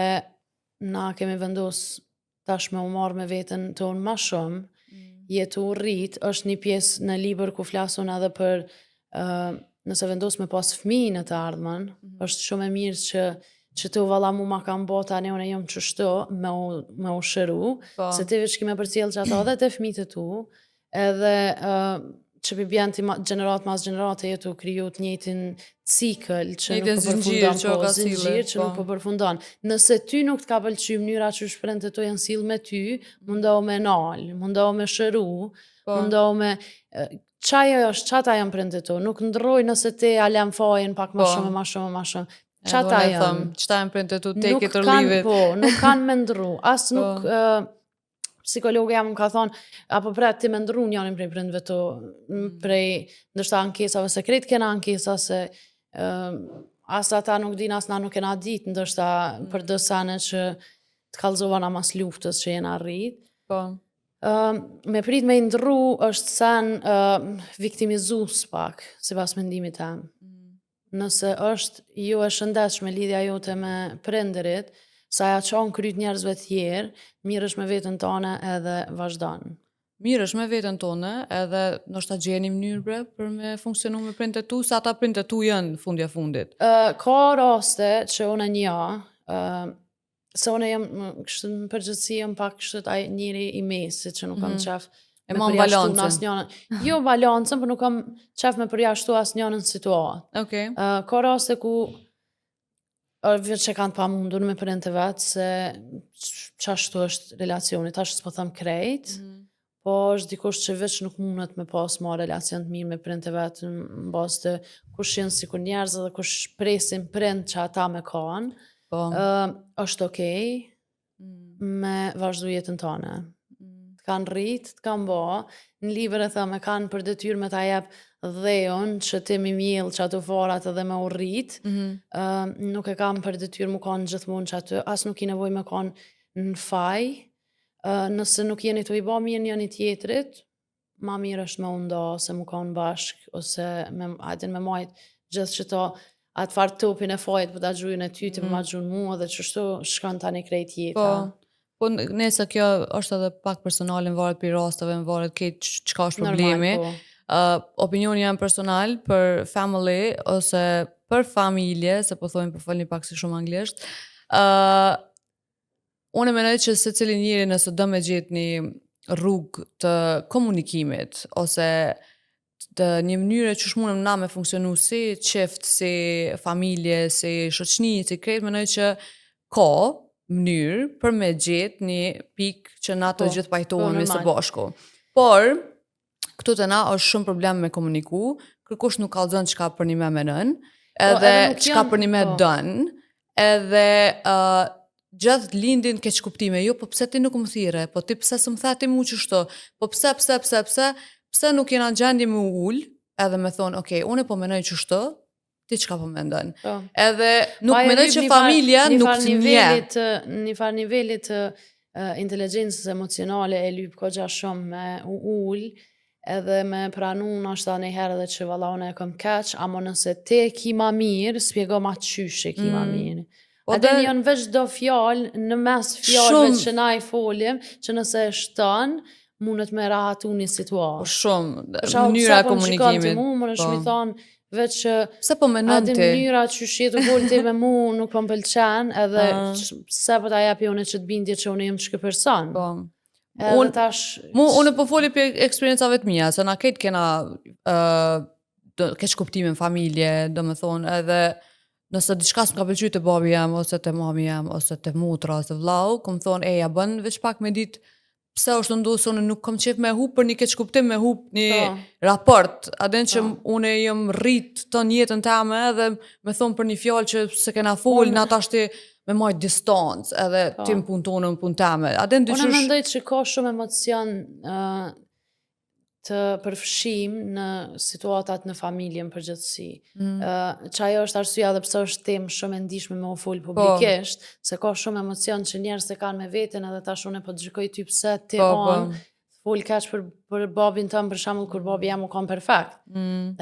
na kemi vendos tash me u marrë me veten tonë ma shumë, jetu rrit, është një pjesë në libër ku flasun edhe për nëse vendos me pas fëmijë në të ardhmen, është shumë e mirë që të valla mu ma kam bo tani unë jam qështu me u shëru, se ti veç kime për cilë që ato edhe të fëmijët e tu, edhe që bjen ti gjenerat mas gjenerate jetu kriju të njëjtin cikël që nuk përfundon, zinxhir që nuk përfundon. Nëse ty nuk të ka pëlqy mënyra që shprehën të janë sill me ty, mundohu me nal, mundohu me shëru, mundohu me çaja është çata janë prindë tu, nuk ndroj nëse ti a lëm fajin pak më shumë. Çata janë. Çta janë prindë tu take it or leave it. Nuk kanë me ndru, as nuk psikologja më ka thonë, apo ti me ndru njërin prej prindëve tu, prej ndërsa ankesave sekret kena ankesa se as ata nuk din, as na nuk kena dit, ndërsa për dësane që të kallzova na mas luftës që jena rrit. Me prit me ndru është sen viktimizus pak, si pas mendimit tem. Nëse është ju e shëndetshme lidhja jote me prindërit, sa ja qonë kryt njerëzve tjerë, mirë është me vetën tone edhe vazhdanë. Mirë është me vetën tone edhe nështë ta gjeni mënyrë për me funksionu me prindët tu, sa ata prindët tu janë fundja fundit? Ka raste që une se une jam kështë në përgjithësi jam pak kështë aj njëri i mesit që nuk kam qef me përjashtu asnjënën. Jo balancën, për nuk kam qef me përjashtu asnjënën situatë. Ka raste ku veç që kanë pa mundur me prindë të vetë se qashtu është relacioni, tash s'po thëm krejt, po është dikush që veç nuk mundet me pas ma relacion të mirë me prindë të vetë në bazë të kush jenë si kur njerëz dhe kush presin prindë që ata me kanë, është okej me vazhdu jetën tane. Të kanë rrit, të kanë bo, në libër e thëmë, kanë për detyrë me ta jep dheun që ti mi mjellë që ato farat edhe me u rrit, nuk e kam për detyrë mu kanë gjithmonë që ato, as nuk i nevoj me kanë në faj, nëse nuk jeni të i ba mirë njëni tjetrit, ma mirë është me unda, se mu kanë bashk, ose me majtë gjithë që ta atë farë topin e fajt për ta gjujën e ty, ti për ma gjujën mua, dhe qështu shkon tani krejt jeta. Po nëse kjo është edhe pak personalin, varet për rastave, varet këtë qka është problemi. Opinioni jam personal për family, ose për familje, se po thojmë për folni pak si shumë anglisht, unë e menoj që se cilin njëri nëse do me gjetë një rrugë të komunikimit, ose të një mënyre që shmunëm na me funksionu si qift, si familje, si shoqni, si krejt, menoj që ka mënyrë për me gjetë një pikë që na të gjithë pajtohemi së bashku. Por, këtu të na është shumë problem me komuniku, kërkush nuk kallzon çka për një me menën, edhe çka për një me dënë, edhe gjithë lindin keq kuptime, jo, po pse ti nuk më thire, po ti pse së më the ti mu qështu, po pse nuk jena gjendje me ullë, edhe me thonë, okej, unë po menoj qështu, ti qka po mendon. Edhe nuk menoj që familja nuk të nje. Një farë nivellit të inteligencës emocionale e lyp kogja shumë me ullë, edhe me pranu në është ta njëherë dhe që valla unë e kom keq, amo nëse te ki ma mirë, spjego ma qyshe ki ma mirë. Edhe njën veç do fjallë, në mes fjallëve që na i folim, që nëse e shtën, mundet me rahatu një situatë. Shumë, mënyra e komunikimit. Më në shumë i thonë, veç që pse po menon ti? Mënyra që shetu volë ti me mu nuk po më pëlqen, edhe se po ta jepi une që të bindje që une jem që kë person. Unë po foli për eksperiencave të mija, se na ketë kena keq kuptime në familje, do me thonë, edhe nëse diçka s'm ka pëlqyer te babi jam, ose te mami jam, ose te motra, ose vllau, kom thonë, ja bën veç pak me ditë pse është ndosur unë nuk kam qef me hub për një keq kuptim, me hub një raport. Aden që unë jam rrit ton jetën tame edhe me thonë për një fjalë që se kena fol, na tash ti me majt distancë, edhe ti më punë tonë, më punë tame. Aden dyqysh... Unë mendoj që ka shumë emocion të përfshim në situatat në familje në përgjithësi. Që ajo është arsyeja dhe pse është temë shumë e ndihshme me u fol publikisht, se ka shumë emocion që njerëz e kanë me veten edhe tash unë po të gjykoj ty pse ti fol kaq për babin tëm për shembull kur babi jam u kanë perfekt.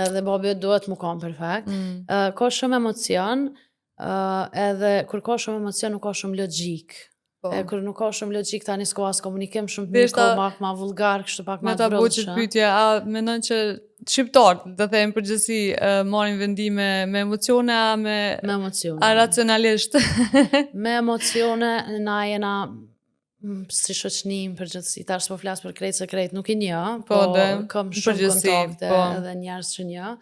Edhe babi duhet mu kanë perfekt. Ka shumë emocion, edhe kur ka shumë emocion nuk ka shumë logjik. Kur nuk ka shumë logjik tani s'ka as komunikim shumë mirë, ka pak ma vulgar, kështu pak ma vrullshëm. Me ta bëjë pyetja, a mendon që shqiptarët, do them përgjithësi, marrin vendime me emocione a me emocione? A racionalisht? Me emocione na jena si shoqëni përgjithësi, tash po flas për krejt se krejt nuk i një, po kam shumë kontakte edhe njerëz që një.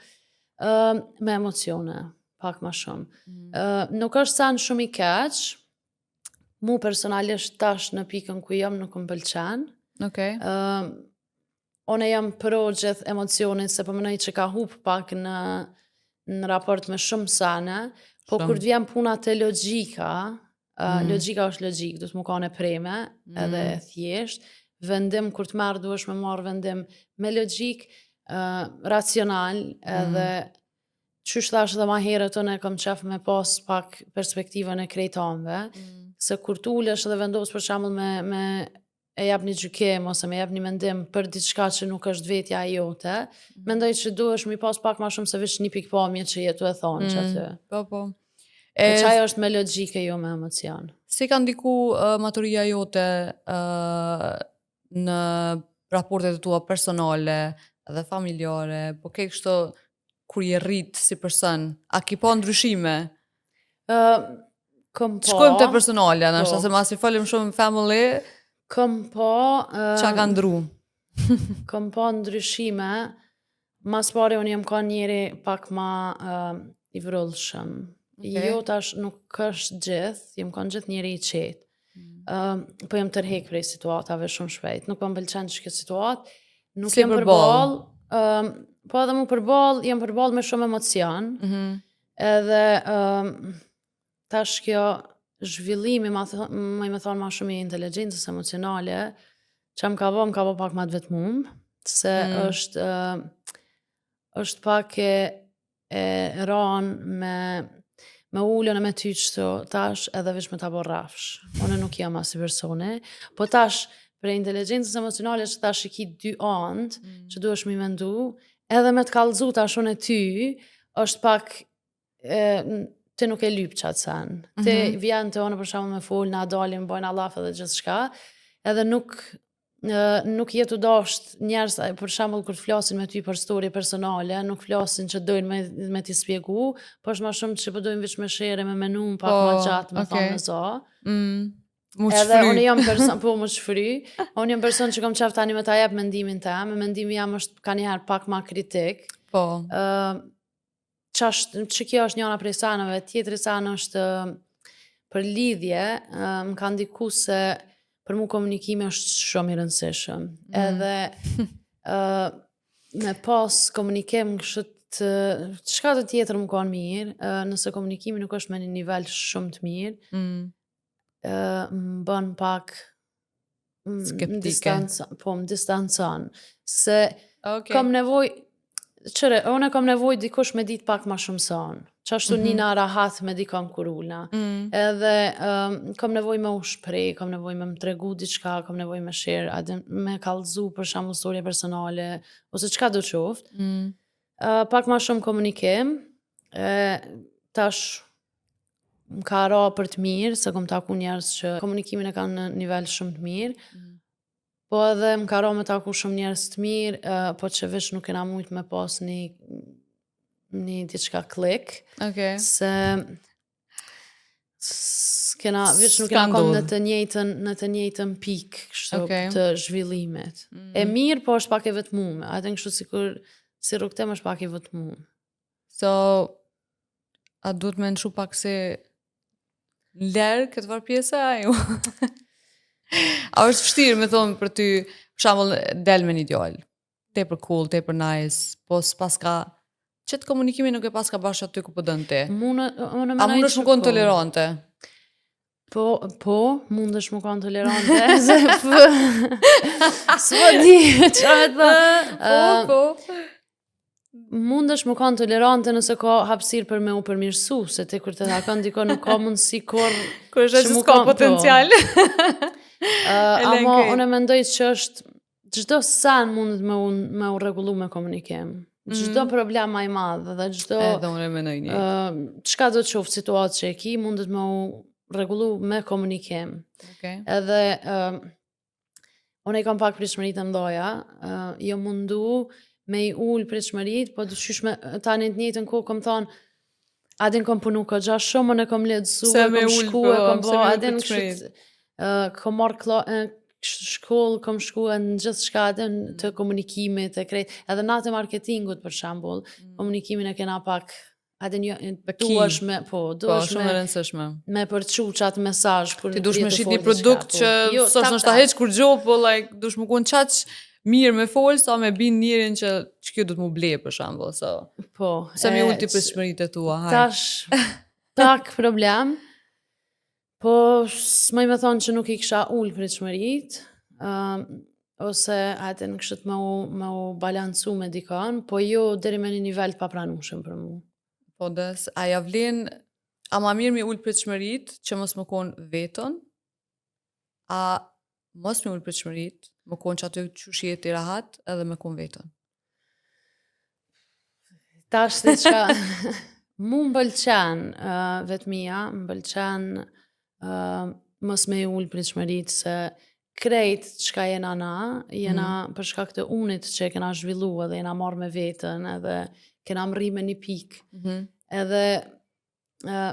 Me emocione, pak ma shumë. Nuk është sa në shumë i keq, mu personalisht tash në pikën ku jam nuk më pëlqen. One jam pro gjithë emocionit se përmenoj që ka hup pak në raport me shumë sene, po kur të vjen puna të logjika, logjika është logjik, du të mu kane preme edhe thjesht, vendim kur të merë duesh me marrë vendim me logjik, racional edhe qysh thash edhe ma herët unë e kam qef me pas pak perspektivën e krejtanve, se kur t'ulesh dhe vendos për shembull me e jap një gjykim ose me jap një mendim për diçka që nuk është vetja e jote, mendoj që duhesh mi pas pak ma shumë se veç një pikpamje që jetu e thonë që aty. Po. E qaj është me logjike jo me emocion. Si ka ndiku maturia jote në raportet e tua personale dhe familjare, po ke kështu kur je rrit si person, a ki pa ndryshime? Shkojmë te personale, nështë, se mas i falim shumë family, qa ka ndru? Kom pa ndryshime, mas pari unë jem ka njeri pak ma i vrullshëm. Jo tash nuk është gjithë, jem ka gjithë njeri i qetë. Po jem tërhek prej situatave shumë shpejt. Nuk po më pëlqen që këtë situatë, nuk jem përball, po edhe mu përball, jem përball me shumë emocion, edhe tash kjo zhvillimi, më thonë ma shumë i inteligencës emocionale, që më ka bo pak ma të vetmum, se është pak e ranë me ullën e me ty qëto, tash edhe vish me ta bo rafsh. Unë nuk jam asi persone, po tash për inteligencës emocionale që tash i ki dy andë, që duhesh mi mendu, edhe me të kallëzu tash unë e ty, është pak ti nuk e lyp qatë sen. Ti vjen të onë për shumë me full, na dalim, bojnë Allah edhe gjithë shka, edhe nuk jetu dasht njerës, për shembull kur të flasin me ty për story personale, nuk flasin që dojnë me t'i spjegu, po është ma shumë që po dojnë vish me shere, me menu, pak ma gjatë, me thonë me za. Edhe unë jam person, po më shfry, unë jam person që kom qef tani me ta jep mendimin tem, mendimi jam është ka njëherë pak ma kritik. Që kjo është njëna prej sanëve, tjetëri sanë është për lidhje, më ka ndiku se për mu komunikimi është shumë i rëndësishëm. Edhe me pas komunikim qëka të tjetër më kanë mirë, nëse komunikimi nuk është me një nivel shumë të mirë, më bën pak skeptike. Po, më distancon. Se kam nevoj, unë kam nevoj dikush me dit pak ma shumë son. Qashtu njëna rahat me dikon kurullna. Edhe kam nevoj me u shprej, kam nevoj me më tregu diçka, kam nevoj me share, me kallëzu për shembull storje personale, ose qka do qoftë. Pak ma shumë komunikim, tash më ka ra për të mirë, se kom taku njerës që komunikimin e kanë në nivel shumë të mirë, po edhe më ka ra me taku shumë njerës të mirë, po që vish nuk kena mujt me pas një diçka klik, se vish nuk kena kom në të njëjtën pik të zhvillimit. E mirë, po është pak e vetmume, atë në kështu si rrugtem është pak e vetmume. So, A duhet me në shu pak se lërë këtë var pjesa? A është vështirë me thonë për ty, për shembull del me një djalë, tepër cool, tepër nice, po s'pas ka çet komunikimi nuk e pas ka bash aty ku po don ti. A mundesh më kon tolerante? Po, mundesh më kon tolerante, se s'po di çfarë thon. Po. Mundesh më kon tolerante nëse ka hapësirë për me u përmirësu, se ti kur të takon dikon nuk ka mundësi kur është që s'ka potencial. Ama unë mendoj që është çdo sen mundet me u rregullu me komunikim. Çdo problem më i madh dhe çdo edhe unë mendoj një. Çka do të qoftë situatë që e ki, mundet me u rregullu me komunikim. Edhe unë i kam pak pritshmëri të mdoja, jo mundu me i ul pritshmërit, po dyqysh me tani të njëjtën kohë kam thonë adin kam punu ka gjash shumë, unë kam lexu, kam shku, kam bo, adin kam marrë shkollë, kam shku në gjithë shka adin të komunikimit, të krejt, edhe na të marketingut për shembull, komunikimin e kena pak, adin jo, duash me, shumë e rëndësishme. Me përçu qatë mesazh. Ti dush me shit një produkt që s'është nështë ta heq kur gjo, po dush më kun qaq mirë me folë, sa me bin njerin që kjo du të mu ble, për shambull, sa mi ulti për shmërit e tua, tash, tak problem, po s'maj me thonë që nuk i kisha ullë për shmërit, ose atë në këshët me u balancu me dikon, po jo deri me një nivel pa pranushëm për mu. Po des, a javlin, a ma mirë mi ullë për shmërit, që mos më konë vetën, a mos mi ullë për shmërit, më konë që aty qysh jeti rahat edhe me konë vetën. Tash të qa, mu më bëlqen vetëmia, më bëlqen mos me ullë për shmërit, se krejt qka jena na, jena për shka këtë unit që kena zhvillu edhe jena marrë me vetën edhe kena mri me një pikë. Edhe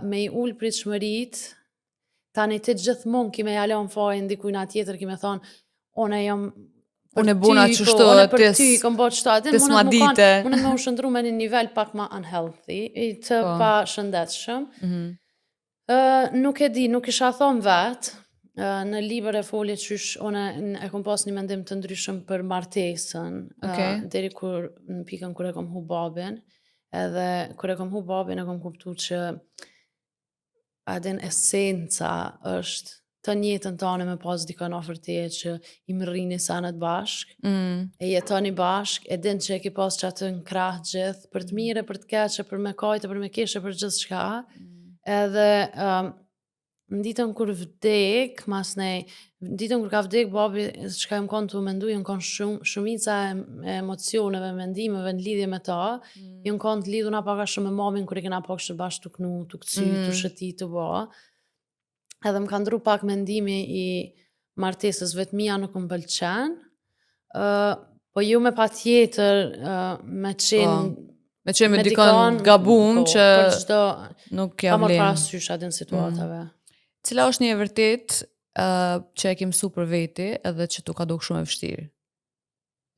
me i ullë për shmërit, tani ti gjithmonë kime jalon fajin dikujna tjetër, kime thonë, unë e buna qështu, për ty, kom bo qështu, s'ma dite. Unë me u shëndru me një nivel pak ma unhealthy, të pa shëndetshëm. Nuk e di, nuk isha thonë vetë, në libër e folje qysh, unë e kom pas një mendim të ndryshëm për martesën, deri kur në pikën kur e kom hu babin, edhe kur e kom hu babin e kom kuptu që adin esenca është të njëtën tane me pas dikon ofër teje që i më rrini sanët bashk, e jetoni bashk, e din që e ki pas që atë në krah gjithë, për të mire, për të keqe, për me kajtë, për me keshe, për gjithë shka, edhe në ditën kur vdek, në ditën kur ka vdek, babi, që ka më konë të mendu, jënë konë shumica e emocioneve, mendimeve në lidhje me ta, jënë konë të lidhuna paka shumë me mamin, kur i kena pak që bashkë të knu, të këcy, të shëti, të ba. Edhe më ka ndru pak mendimi i martesës, vetëmia nuk më pëlqen, po ju me pa tjetër me qenë me dikon gabum që nuk ja vlen. Pa më parasysh atin situatave. Cila është një e vërtet që e ke mësu për veti edhe që tu ka duk shumë e vështirë?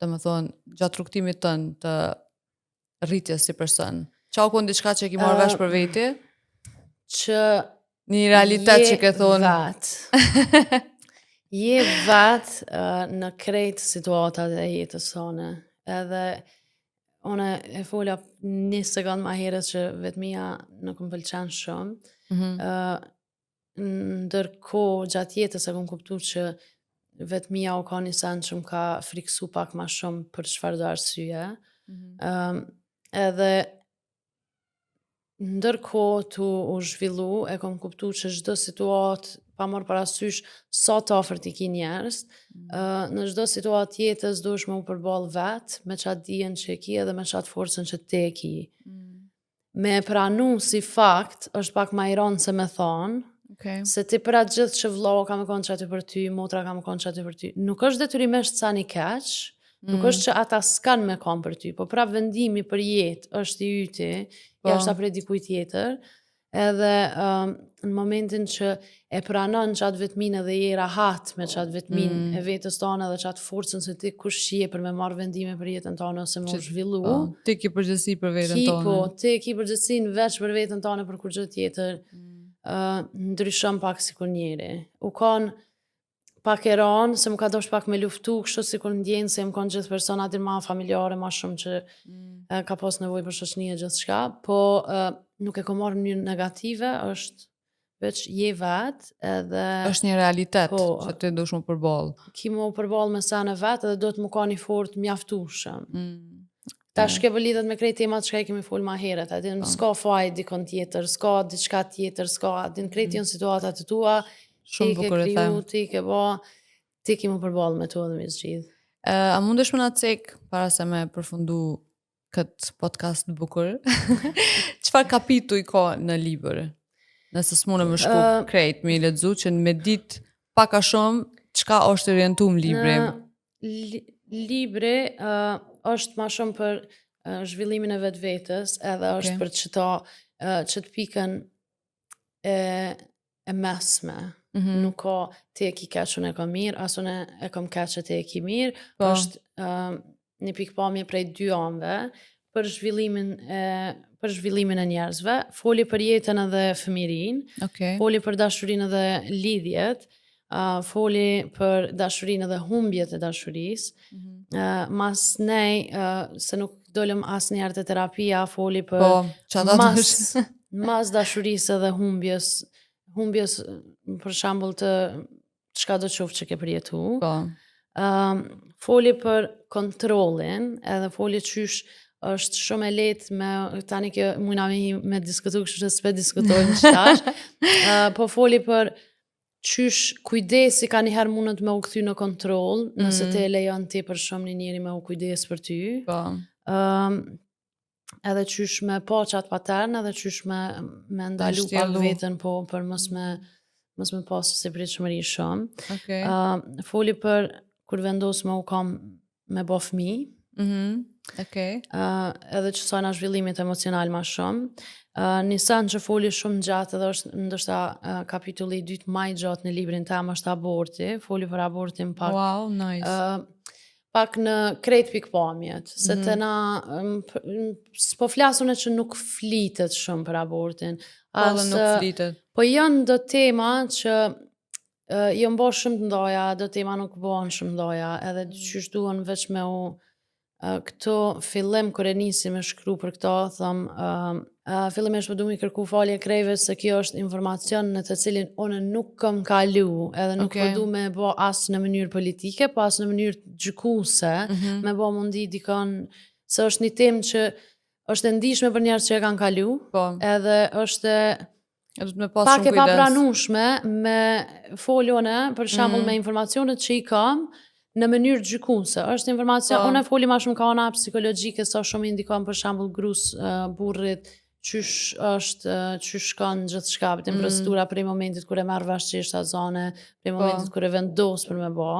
Dhe më thonë, gjatë rrugtimit tënë të rritjes si person. Qa u konë diçka që e ke marrë vesh për veti? Që një realitet që ke thonë. Je vetë në krejtë situatat e jetës sone. Edhe une e folja një sekund ma herët që vetëmia nuk më pëlqen shumë. Ndërko gjatë jetës e kom kuptu që vetëmia u ka një sen që më ka friksu pak ma shumë për çfarë do arsye. Edhe ndërko tu u zhvillu, e kom kuptu që çdo situatë pa marrë parasysh sa të ofert i ki njerës, në çdo situatë jetës duhesh me u përball vetë, me qatë dijen që e ki edhe me qatë forcën që te e ki. Me pranu si fakt, është pak ma iron se me thonë, se ti për atë gjithë që vllohu ka me konë që aty për ty, motra ka me konë që aty për ty, nuk është detyrimisht sa një keq, nuk është që ata s'kan me konë për ty, po pra vendimi për jetë është i yti, jashtë prej dikuj tjetër, edhe në momentin që e pranon qatë vetmin edhe je rahat me qatë vetmin e vetës tonë edhe qatë forcën se ti kush je për me marrë vendime për jetën tonë ose me u zhvillu. Ti ki përgjësi për vetën tonë. Po, ti ki përgjësin veç për vetën tonë për kur gjë tjetër. Ndryshon pak si kur njeri. U konë pak e ranë, se më ka dosh pak me luftu, kështu si kur ndjenë se më konë gjithë personat ma familjare, ma shumë që ka pas nevoj për shoqënie gjithë shka, po nuk e ko marrë në një negative, është veç je vetë edhe... është një realitet që ti dush më përball. Ki më përball me sene vetë edhe do të më ka një fort mjaftushëm. Ta shke për lidhet me krejt temat që ka i kemi full ma heret, adin s'ka faj dikon tjetër, s'ka diçka tjetër, s'ka, adin krejt janë situatat të tua, shumë bukur e them. Ti ke bo, ti ki më përball me to dhe me zgjidh. A mundesh më na cek para se me përfundu këtë podcast bukur? Çfarë kapituj ka në libër? Nëse s'mune më shku krejt, me i lexu që me ditë pak a shumë çka është orientuar libri. Libri është ma shumë për zhvillimin e vetvetes, edhe është për që të pikën e mesme. Nuk ka ti e ki keq unë e kam mirë, as unë e kam keq që ti e ki mirë, është një pikpamje prej dy anëve për zhvillimin e njerëzve, foli për jetën edhe fëmijërinë, foli për dashurinë edhe lidhjet, foli për dashurinë edhe humbjet e dashurisë. Mas nej, se nuk dolëm asnjëherë te terapia, foli për mas dashurisë edhe humbjes për shembull të çka do qoftë që ke përjetu. Foli për kontrollin, edhe foli qysh është shumë e lehtë me tani që mujna me diskutu, kështu që s'pe diskutojmë qëtash. Po foli për qysh kujdesi ka njëherë mundet me u kthy në kontroll, nëse te lejon ti për shumë një njeri me u kujdes për ty. Edhe qysh me pa qatë patern, edhe qysh me ndalu pak vetën po për mos me pasë se pritshmëri shumë. Foli për kur vendos me u kam me bo fmi, edhe që sajna zhvillimit emocional ma shumë. Nisan që foli shumë gjatë edhe është ndoshta kapitulli 2 ma i gjatë në librin tem është aborti, foli për abortin pak. Wow, nice. Pak në krejt pikpamjet, se të na s'po flasune që nuk flitet shumë për abortin. Nuk flitet. Po janë do tema që janë bo shumë të ndoja, do tema nuk bohen shumë ndoja, edhe që shduan veç me u këto fillim kër e nisi me shkru për këto, thëm, fillimisht po du mi kërku falje krejve se kjo është informacion në të cilin one nuk kam kalu, edhe nuk po du me bo asë në mënyrë politike, po asë në mënyrë gjykuse, me bo mundi dikon, se është një temë që është e ndishme për njerës që e kanë kalu, edhe është pak e papranushme me foljone, për shembull me informacionet që i kam, në mënyrë gjykuse. Është informacion, unë e foli ma shumë ka ona psikologjike, sa shumë indikon për shembull grus, burrit, qysh është, qysh kanë gjithë shka, për procedura prej momentit kër e merë vesh që ishtë azane, prej momentit kër e vendos për me ba.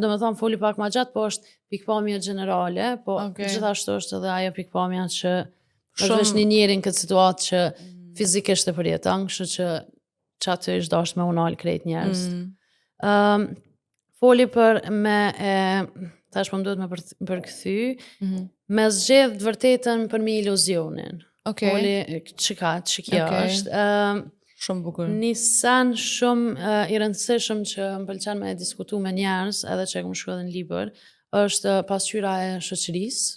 Do me thonë, foli pak ma gjatë, po është pikpamje generale, po gjithashtu është edhe ajo pikpamja që është vesh një njerin këtë situatë që fizikisht e përjetan, kështu që aty ishtë dasht me unal krejt njerës. Foli për me, tash po më duhet me përkthy, me zgjedh të vërtetën për me iluzionin. Foli që kjo është. Shumë bukur. Një sen shumë i rëndësishëm që më pëlqen me diskutu me njerës, edhe që e këmë shku edhe në libër, është pasqyra e shoqërisë.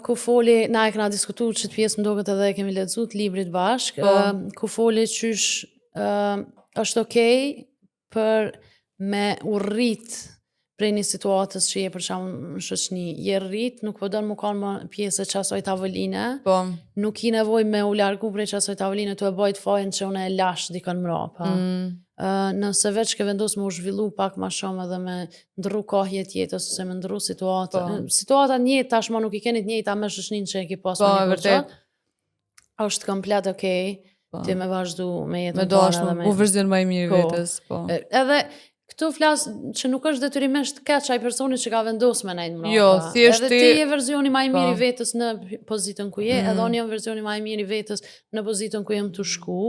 Ku foli, na e këna diskutu që të pjesë më doket edhe e kemi lexuar librit bashk, ku foli qysh është okej për me urrit prej një situatës që je për shembull në shoqëni, je rrit, nuk po don më kanë më pjesë e qasoj tavoline, nuk i nevoj me u largu prej qasoj tavoline të e bajt fajin që une e lash dikon mrapa. Nëse veç ke vendos me u zhvillu pak ma shumë edhe me ndrru kohje tjetës, ose me ndrru situata njëtë tashma nuk i keni të njëta me shoqënin që e ki pas me një përqat, është komplet okej, ti me vazhdu me jetën tona. Me do është u vërzin ma i mirë vetës. Edhe Këtu flas që nuk është detyrimisht keq ai personi që ka vendosur me nejt mbrapa. Jo, thjesht edhe ti je versioni më i mirë i po. vetës në pozitën ku je, edhe unë jam versioni më i mirë i vetës në pozitën ku jam të shku.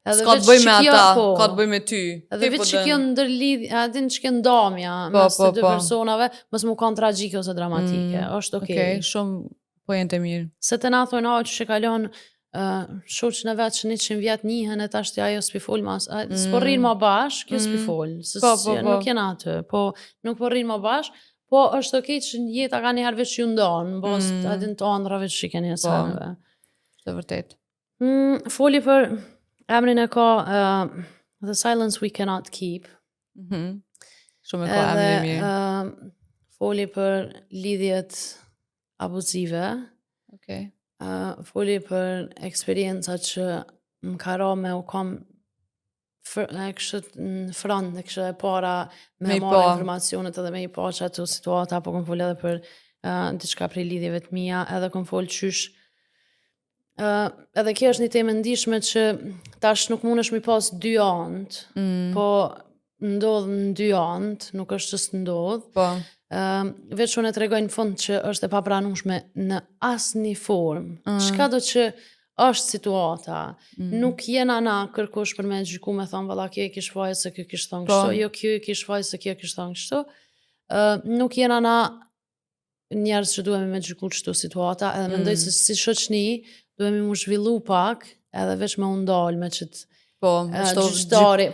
Edhe s'ka të bëj me ata, ka të bëj me ty. Edhe vetë që kjo ndërlidhje, a din që kjo ndomja mes të dy personave, mos më kanë tragjike ose dramatike. Është okay. Okej, shumë po jenë të mirë. Se të na thonë që kalon shoqën e vetë që 100 vjet njihen e tash ti ajo s'pi fol mas, s'po rrin më bash, kjo s'pi fol, nuk jena aty, po nuk po rrin më bash, po është okay që jeta ka njëherë veç ju ndon, mbos adin të ëndrave që keni seneve. Është vërtet. Foli për emrin e ka The Silence We Cannot Keep. Shumë e ka emrin e mirë. Foli për lidhjet abuzive. Okej. Foli për eksperienca që më ka ra me u kam në front, e kështë e para me marrë informacionet edhe me i pa që ato situata, po kom foli edhe për diçka prej lidhjeve të mija, edhe kom foli qysh. Edhe kjo është një temë ndishme që tash nuk mundesh mi pas dy anët, po ndodh në dy anët, nuk është që s'ndodh. Po. Veç unë e të regoj në fund që është e papranueshme në asë një formë. Çka do që është situata. Nuk jena na kërkosh për me gjyku me thonë, valla kjo e kish fajë se kjo kish thonë kështu, jo kjo e kish fajë se kjo kish thonë kështu. Nuk jena na njerëz që duhemi me gjyku kështu situata, edhe mendoj se si shoqni duhemi mu zhvillu pak, edhe veç me undal me qëtë gjyqtari,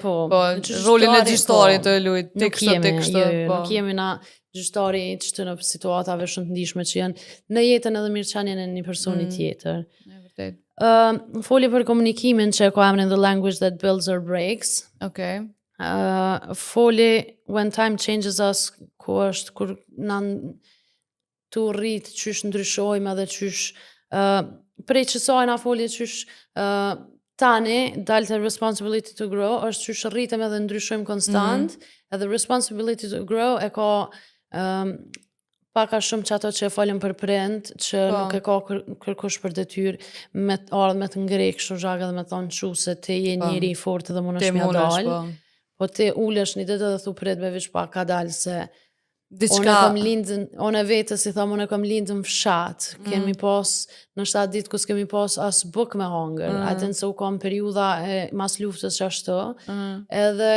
rolin e gjyqtarit të lujt, të kështë, të kështë. Nuk jemi na gjyqtari që të në situatave shumë të ndishme që janë në jetën edhe mirëqenjen e një personi tjetër. Foli për komunikimin që ka emrin The Language That Builds or Breaks. Foli When Time Changes Us, ku është kur na tu rrit qysh ndryshojmë edhe qysh prej qësajna foli qysh tani dalë të responsibility to grow është qysh rritem edhe ndryshojmë konstant edhe responsibility to grow e ka paka shumë që ato që e falem për prind, që nuk e ka kërkush për detyr me të ngrej kështu zhag edhe me thonë që se ti je njëri i fort edhe mund është mja dalë. Po ti ulesh një ditë edhe thu prit me vish pak ka dalë se unë e vetës i thom unë e kom lindë në fshat, kemi pas në 7 ditë kus kemi pas as buk me hangër, atin se u kom periuda mas luftës që ashtu, edhe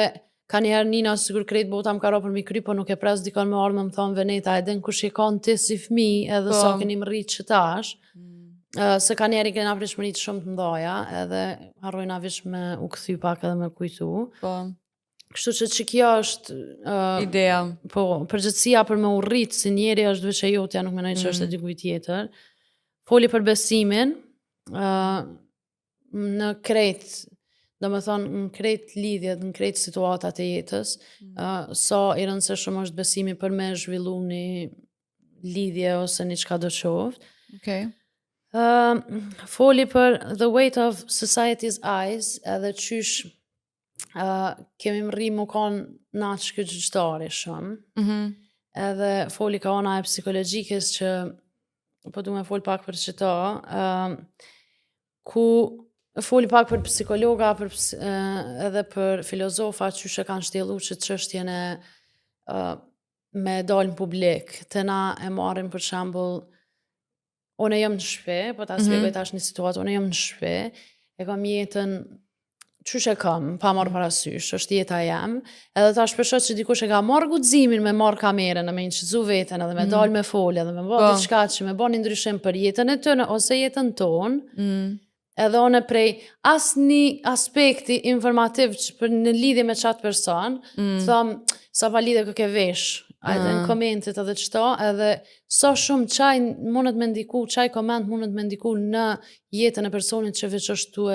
ka njëherë nina sigur krejt bota më karo për mi kry, po nuk e pres dikon me armë më thonë Veneta, edhe në kush i kanë ti si fmi, edhe sa keni më rritë që tash, se ka njerë i kena prish më rritë shumë të mdoja, edhe harrojna vish me u këthy pak edhe me kujtu. Kështu që kjo është ideja. Po, përgjithësia për me u rritë si njeri është veç e jotja, nuk menoj që është e dikuj tjetër. Foli për besimin, në krejt, do me thonë, në krejt lidhjet, në krejt situatat e jetës, sa i rëndësishëm është besimi për me zhvillu një lidhje ose një qka do qoftë. Foli për The Weight of Society's Eyes, edhe qysh kemi më rrimë u konë natë shkë gjyqtari shumë. Edhe foli ka ona e psikologjikës që, po du me foli pak për qëta, ku foli pak për psikologa, edhe për filozofa që që kanë shtjelu që çështjen e me dalë në publik. Të na e marim për shambull, one jam në shpe, po ta spjegoj tash një situatë, one jam në shpe, e kam jetën qysh e kam, pa marrë parasysh, është jeta jam, edhe ta shpeshot që dikush e ka marrë guximin me marrë kamerën, me inqizu veten, edhe me dalë me folje, edhe me bërë diçka që me bërë një ndryshim për jetën e tënë, ose jetën tonë, edhe one prej asnjë aspekti informativ që për në lidhje me qatë person, të thamë, sa pa lidhje kë ke vesh, edhe në komentet edhe qëta, edhe sa shumë qaj mundet me ndiku, qaj koment mundet me ndiku në jetën e personit që veç është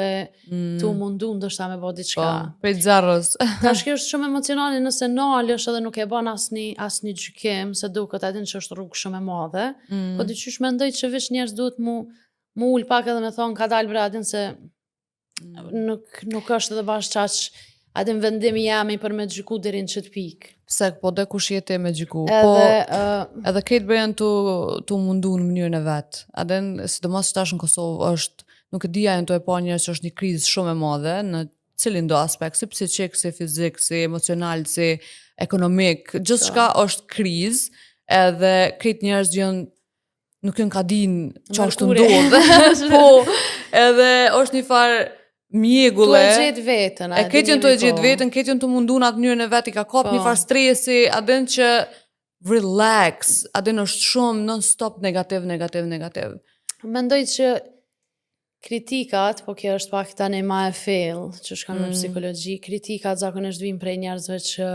tu mundu ndështë ta me bo diqka. Prej zarës. Ta shkjo është shumë emocionali nëse nalësh edhe nuk e ban asni gjykim, se duket adin që është rrugë shumë e madhe, po diqysh me ndoj që veç njerës duhet mu ullë pak edhe me thonë ka dalë bradin se nuk është edhe bashkë qaq adin vendimi jami për me gjyku dirin që t'pik. Pse, po dhe kush jetë me gjyku. Edhe këtë bëjën të mundu në mënyrën e vetë. Adin, sidomos që tash në Kosovë është, nuk e dhja e në të e pa njërë që është një krizë shumë e madhe, në cilin do aspekt, si psiqik, si fizik, si emocional, si ekonomik, gjithçka është krizë, edhe krejt njerëz janë nuk janë ka din ç'është të ndodh. Po, edhe është një farë mjegulle. Tu e gjetë vetën. E këtë janë të e gjetë vetën, këtë janë të mundu në atë mënyrën e vet, I ka kap një farë stresi, adin që relax, adin është shumë non-stop negativ. Mendoj që kritikat, po kjo është pak tani ma e fill, që shkon në psikologji, kritikat zakonisht vijnë prej njerëzve që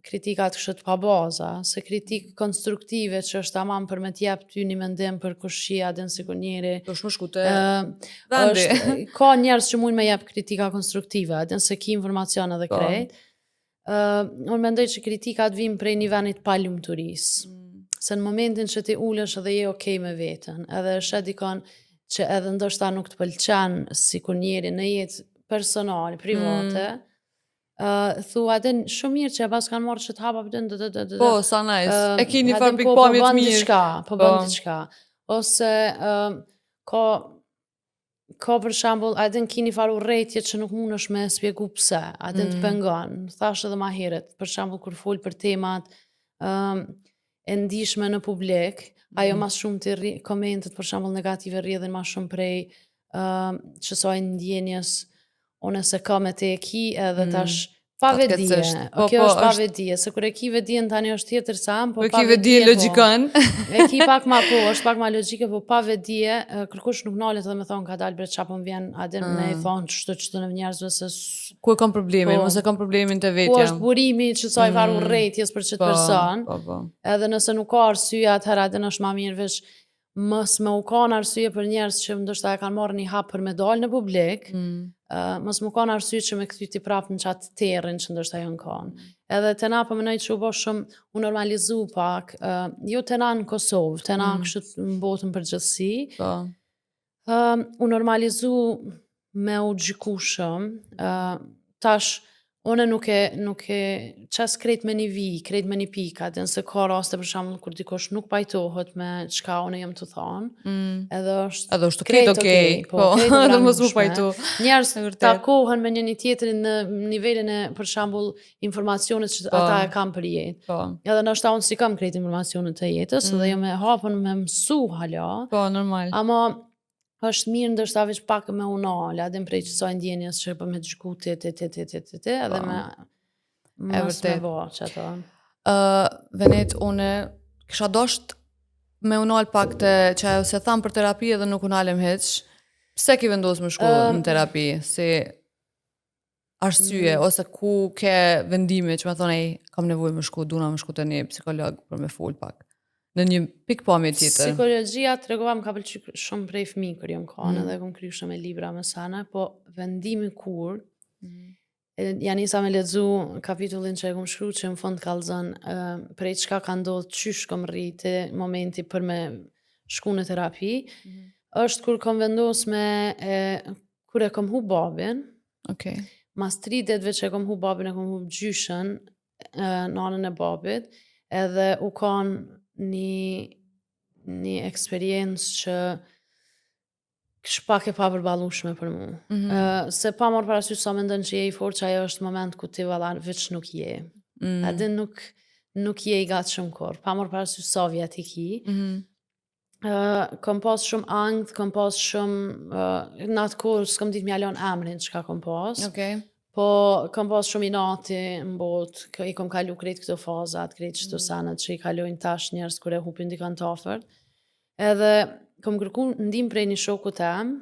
kritikat kështu të pa baza, se kritik konstruktive që është tamam për me t'jep ty një mendim për kushia, din sikur njeri. Është më shkute vendi. Ka njerëz që mund me jep kritika konstruktive, din se ki informacion edhe krejt. Unë mendoj që kritikat vijnë prej një venit pa lumturisë. Se në momentin që ti ulesh edhe je okej me veten, edhe është dikon që edhe ndoshta nuk të pëlqen sikur njeri në jetë personale, private, thua din shumë mirë që e pas kanë marrë që të hapa pëtën. Po, sa nice. E ki një farë pikpamje të mirë. Po bën diçka. Ose ka për shembull, adin ki një farë urrejtje që nuk mundesh me spjegu pse, adin të pengon. Thash edhe ma herët, për shembull kur fol për temat e ndishme në publik, ajo mas shumë të komentet për shembull negative rrjedhin mas shumë prej qësoj ndjenjes unë se ka me te e ki edhe tash pa vedije. Kjo është pa vedije, se kur e ki vedije tani është tjetër sa po pa vedije logjikon. E ki pak ma është pak ma logjike, po pa vedije, kërkush nuk nalet edhe me thonë ka dalë bre çapo më vjen, adin me i thonë çdo në njerëzve se ku e kam problemin, mos e kam problemin të vetja. Ku është burimi që sa I varu urrejtjes për qëtë person, edhe nëse nuk ka arsye atëherë adin është ma mirë veç mos me u kanë arsye për njerëz që ndoshta e kanë marrë një hap për me dalë në publik, mos më kanë arsye që me kthyti prapë në qatë terrin që ndoshta janë kanë. Edhe të na përmenoj që u bo shumë, u normalizu pak, jo të na në Kosovë, të na kështu në botën përgjithësi, u normalizu me u gjyku shumë, tash une nuk e qes krejt me një vi, krejt me një pika, dhe nëse ka raste për shembull kur dikush nuk pajtohet me çka une jam të thonë, edhe është krejt okej, po, edhe mos u pajto. Njerëz takohen me një tjetrin në nivelin e për shembull informacionit që ata e kanë për jetë. Edhe ndoshta unë si kam krejt informacionet të jetës, edhe jo me hapën me mësu hala. Po, normal. Ama është mirë ndërsa veç pak me unale, adin prej qësaj ndjenjes që për me të gjyku edhe me mos me bo që ato. Venet, une kisha dosht me unal pak të që ajo se tham për terapi edhe nuk unalem heq, pse ki vendos me shku në terapi, si arsye, ose ku ke vendime që me thonë, kam nevoj me shku, duna me shku të një psikolog për me full pak. Në një pikpamje tjetër. Psikologjia të regovam ka pëlqy shumë prej fëmijë kur jam kanë edhe kom kriju shumë libra me sana, po vendimi kur ja nisa me lexu kapitullin që e kom shkruar që në fund kallzon prej çka ka ndodhur qysh kom rriti momenti për me shku në terapi, është kur kom vendos me kur e kom hu babin. Okay. Mas 30 që e kom hu babin, e kom hu gjyshën nanën e babit, edhe u kanë një eksperiencë që kështë pak e papërballueshme për mu. Se pa morë parasysh sa mendon që je I fortë, që ajo është moment ku ti valla veç nuk je. Adin nuk je I gatë shumë korë. Pa morë parasysh sa vjet I ki. Kom pas shumë angth, kom pas shumë në atë kohë s'kom ditë m'ja lon emrin çka kom pas. Okay. Po, kom pas shumë inati në botë, I kom kalu krejt këto fazat, krejt qëto sanat që I kalojnë tash njerës kër e hupin dikon të afërt. Edhe kom kërku ndim prej një shoku tem,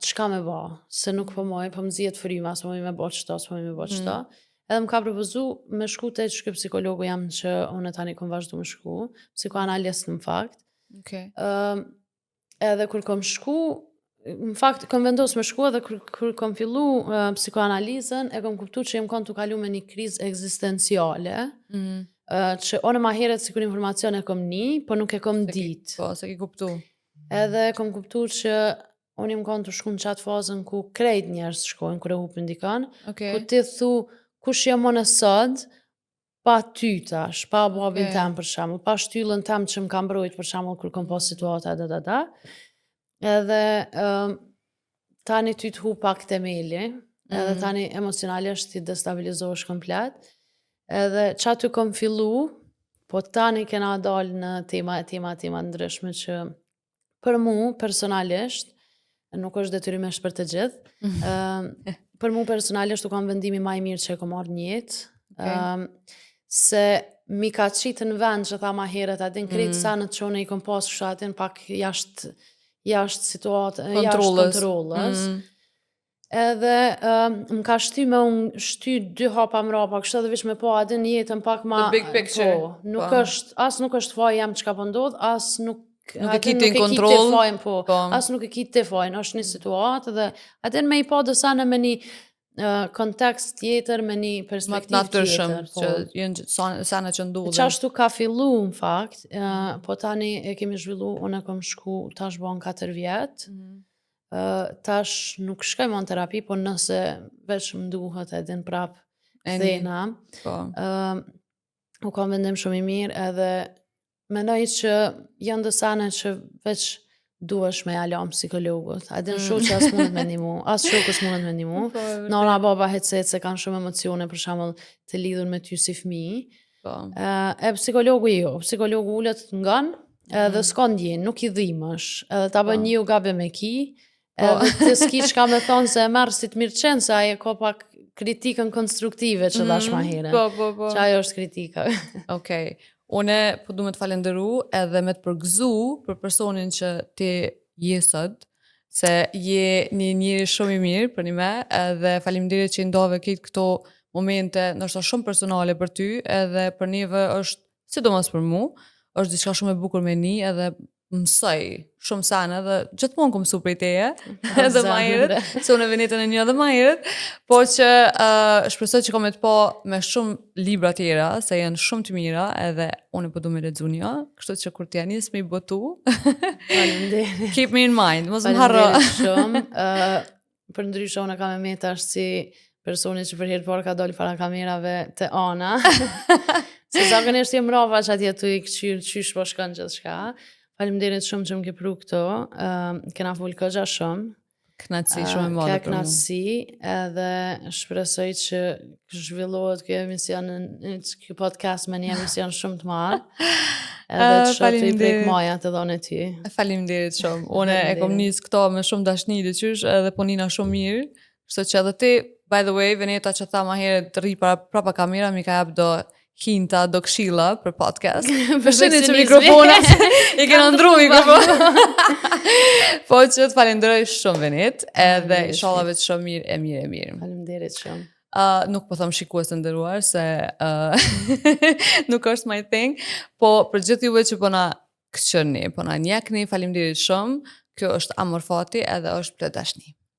çka me ba, se nuk po moj, po më zijet fryma, s'po moj me bo qëta, s'po moj me bo qëta. Edhe më ka propozu me shku të që psikologu jam që unë tani kom vazhdu me shku, psikoanalist në fakt. Okay. Edhe kur kom shku, në fakt, kom vendos me shku edhe kër kom fillu psikoanalizën, e kom kuptu që jem kanë të kalu me një krizë egzistenciale, që one ma heret si kur informacion e kom një, po nuk e kom dit. Po, se ki kuptu. Edhe kom kuptu që unë jem kanë të shku në qatë fazën ku krejt njerës shkojnë, kër e hupin dikan, ku ti thu, kush jam unë sot, pa ty tash, pa babin tem për shembull, pa shtyllën tem që më kam mbrojt për shembull kur kom pas situata Edhe tani ty të hu pak temeli, edhe tani emocionalisht ti destabilizohesh komplet, Edhe që aty kom fillu, po tani kena dalë në tema ndryshme që për mu personalisht, nuk është detyrimisht për të gjithë, për mu personalisht u kam vendimi ma i mirë që e kom marrë në jetë, se mi ka qitë në vend që tha ma herët, atin kretë sa në të qone i kom pas kështë atin pak jashtë situatë, jashtë kontrolës. Edhe më ka shty me unë shty 2 hapa mrapa, kështë edhe vish me po atin jetën pak ma... The big picture. As nuk është faj jam që ka pëndodh, as nuk e kiti në kontrol. As nuk e kiti fajnë, është një situatë dhe atin me i po dësa në me një kontekst tjetër, me një perspektiv tjetër. Që jenë sana që ndu dhe. Qashtu ka fillu në fakt, po tani e kemi zhvillu, unë e kom shku tash bon 4 vjetë, tash nuk shkoj më në terapi, po nëse veç më duhet edhe në prap thena. U kam vendim shumë i mirë edhe mendoj që janë dësane që veç duhesh me jalon psikologut. A din shoqë as mundet me ndimu, as shokës mundet me ndimu. Nona baba hecet se kanë shumë emocione për shembull të lidhur me ty si fëmijë. E psikologu jo, psikologu ulet ngan edhe s'ka ndjen, nuk i dhimbësh, edhe ta bën një gabe me ki, edhe ti s'ki çka me thonë se e merr si të mirëqen se ai ka pak kritikën konstruktive që thash më herën. Po. Që ajo është kritika. Okej. Une po du me të falenderu edhe me të përgëzu për personin që ti je sot, se je një njëri shumë i mirë për një me, edhe faleminderit që i ndove këtë këto momente nështë shumë personale për ty, edhe për njëve është, sidomos për mu, është diçka shumë e bukur me një, edhe mësoj shumë sana dhe gjithmonë kom mësu prej teje, edhe ma herët, se unë e venetën e një edhe ma herët, po që shpresoj që kom e të po me shumë libra tjera, se janë shumë të mira, edhe unë e po du me lexu një, kështu që kur t'ja njës me i botu, keep me in mind, mos më harro. Shumë, për ndryshë unë kam e me tash si personi që për herë por ka doli para kamerave të ana, se zakonisht jem rava që atje tu i këqyrë qysh po shkon gjithë shka. Faleminderit shumë që më ke pru këto, kena full këgja shumë. Knatësi shumë e madhe për mu. Knatësi, edhe shpresoj që zhvillohet kjo emision, kjo podcast me një emision shumë të marë, edhe të shotë i prek maja të dhone ty. Faleminderit shumë. Une e kom njës këto me shumë dashni dhe qysh, edhe ponina shumë mirë, kështu që edhe ti, by the way, Veneta që tha ma herë të rri prapa kamera, mi ka jap do hinta, do këshilla për podcast. Përshini që mikrofonat, i kena ndru mikrofon. Po që të falenderoj shumë Venet, edhe inshallah vetë shumë mirë. Falenderit shumë. Nuk po thëmë shikues të ndëruar, se nuk është my thing, po për gjithë juve që po na këqërni, po na njakni, falenderit shumë, kjo është Amor Fati edhe është Plot Dashni.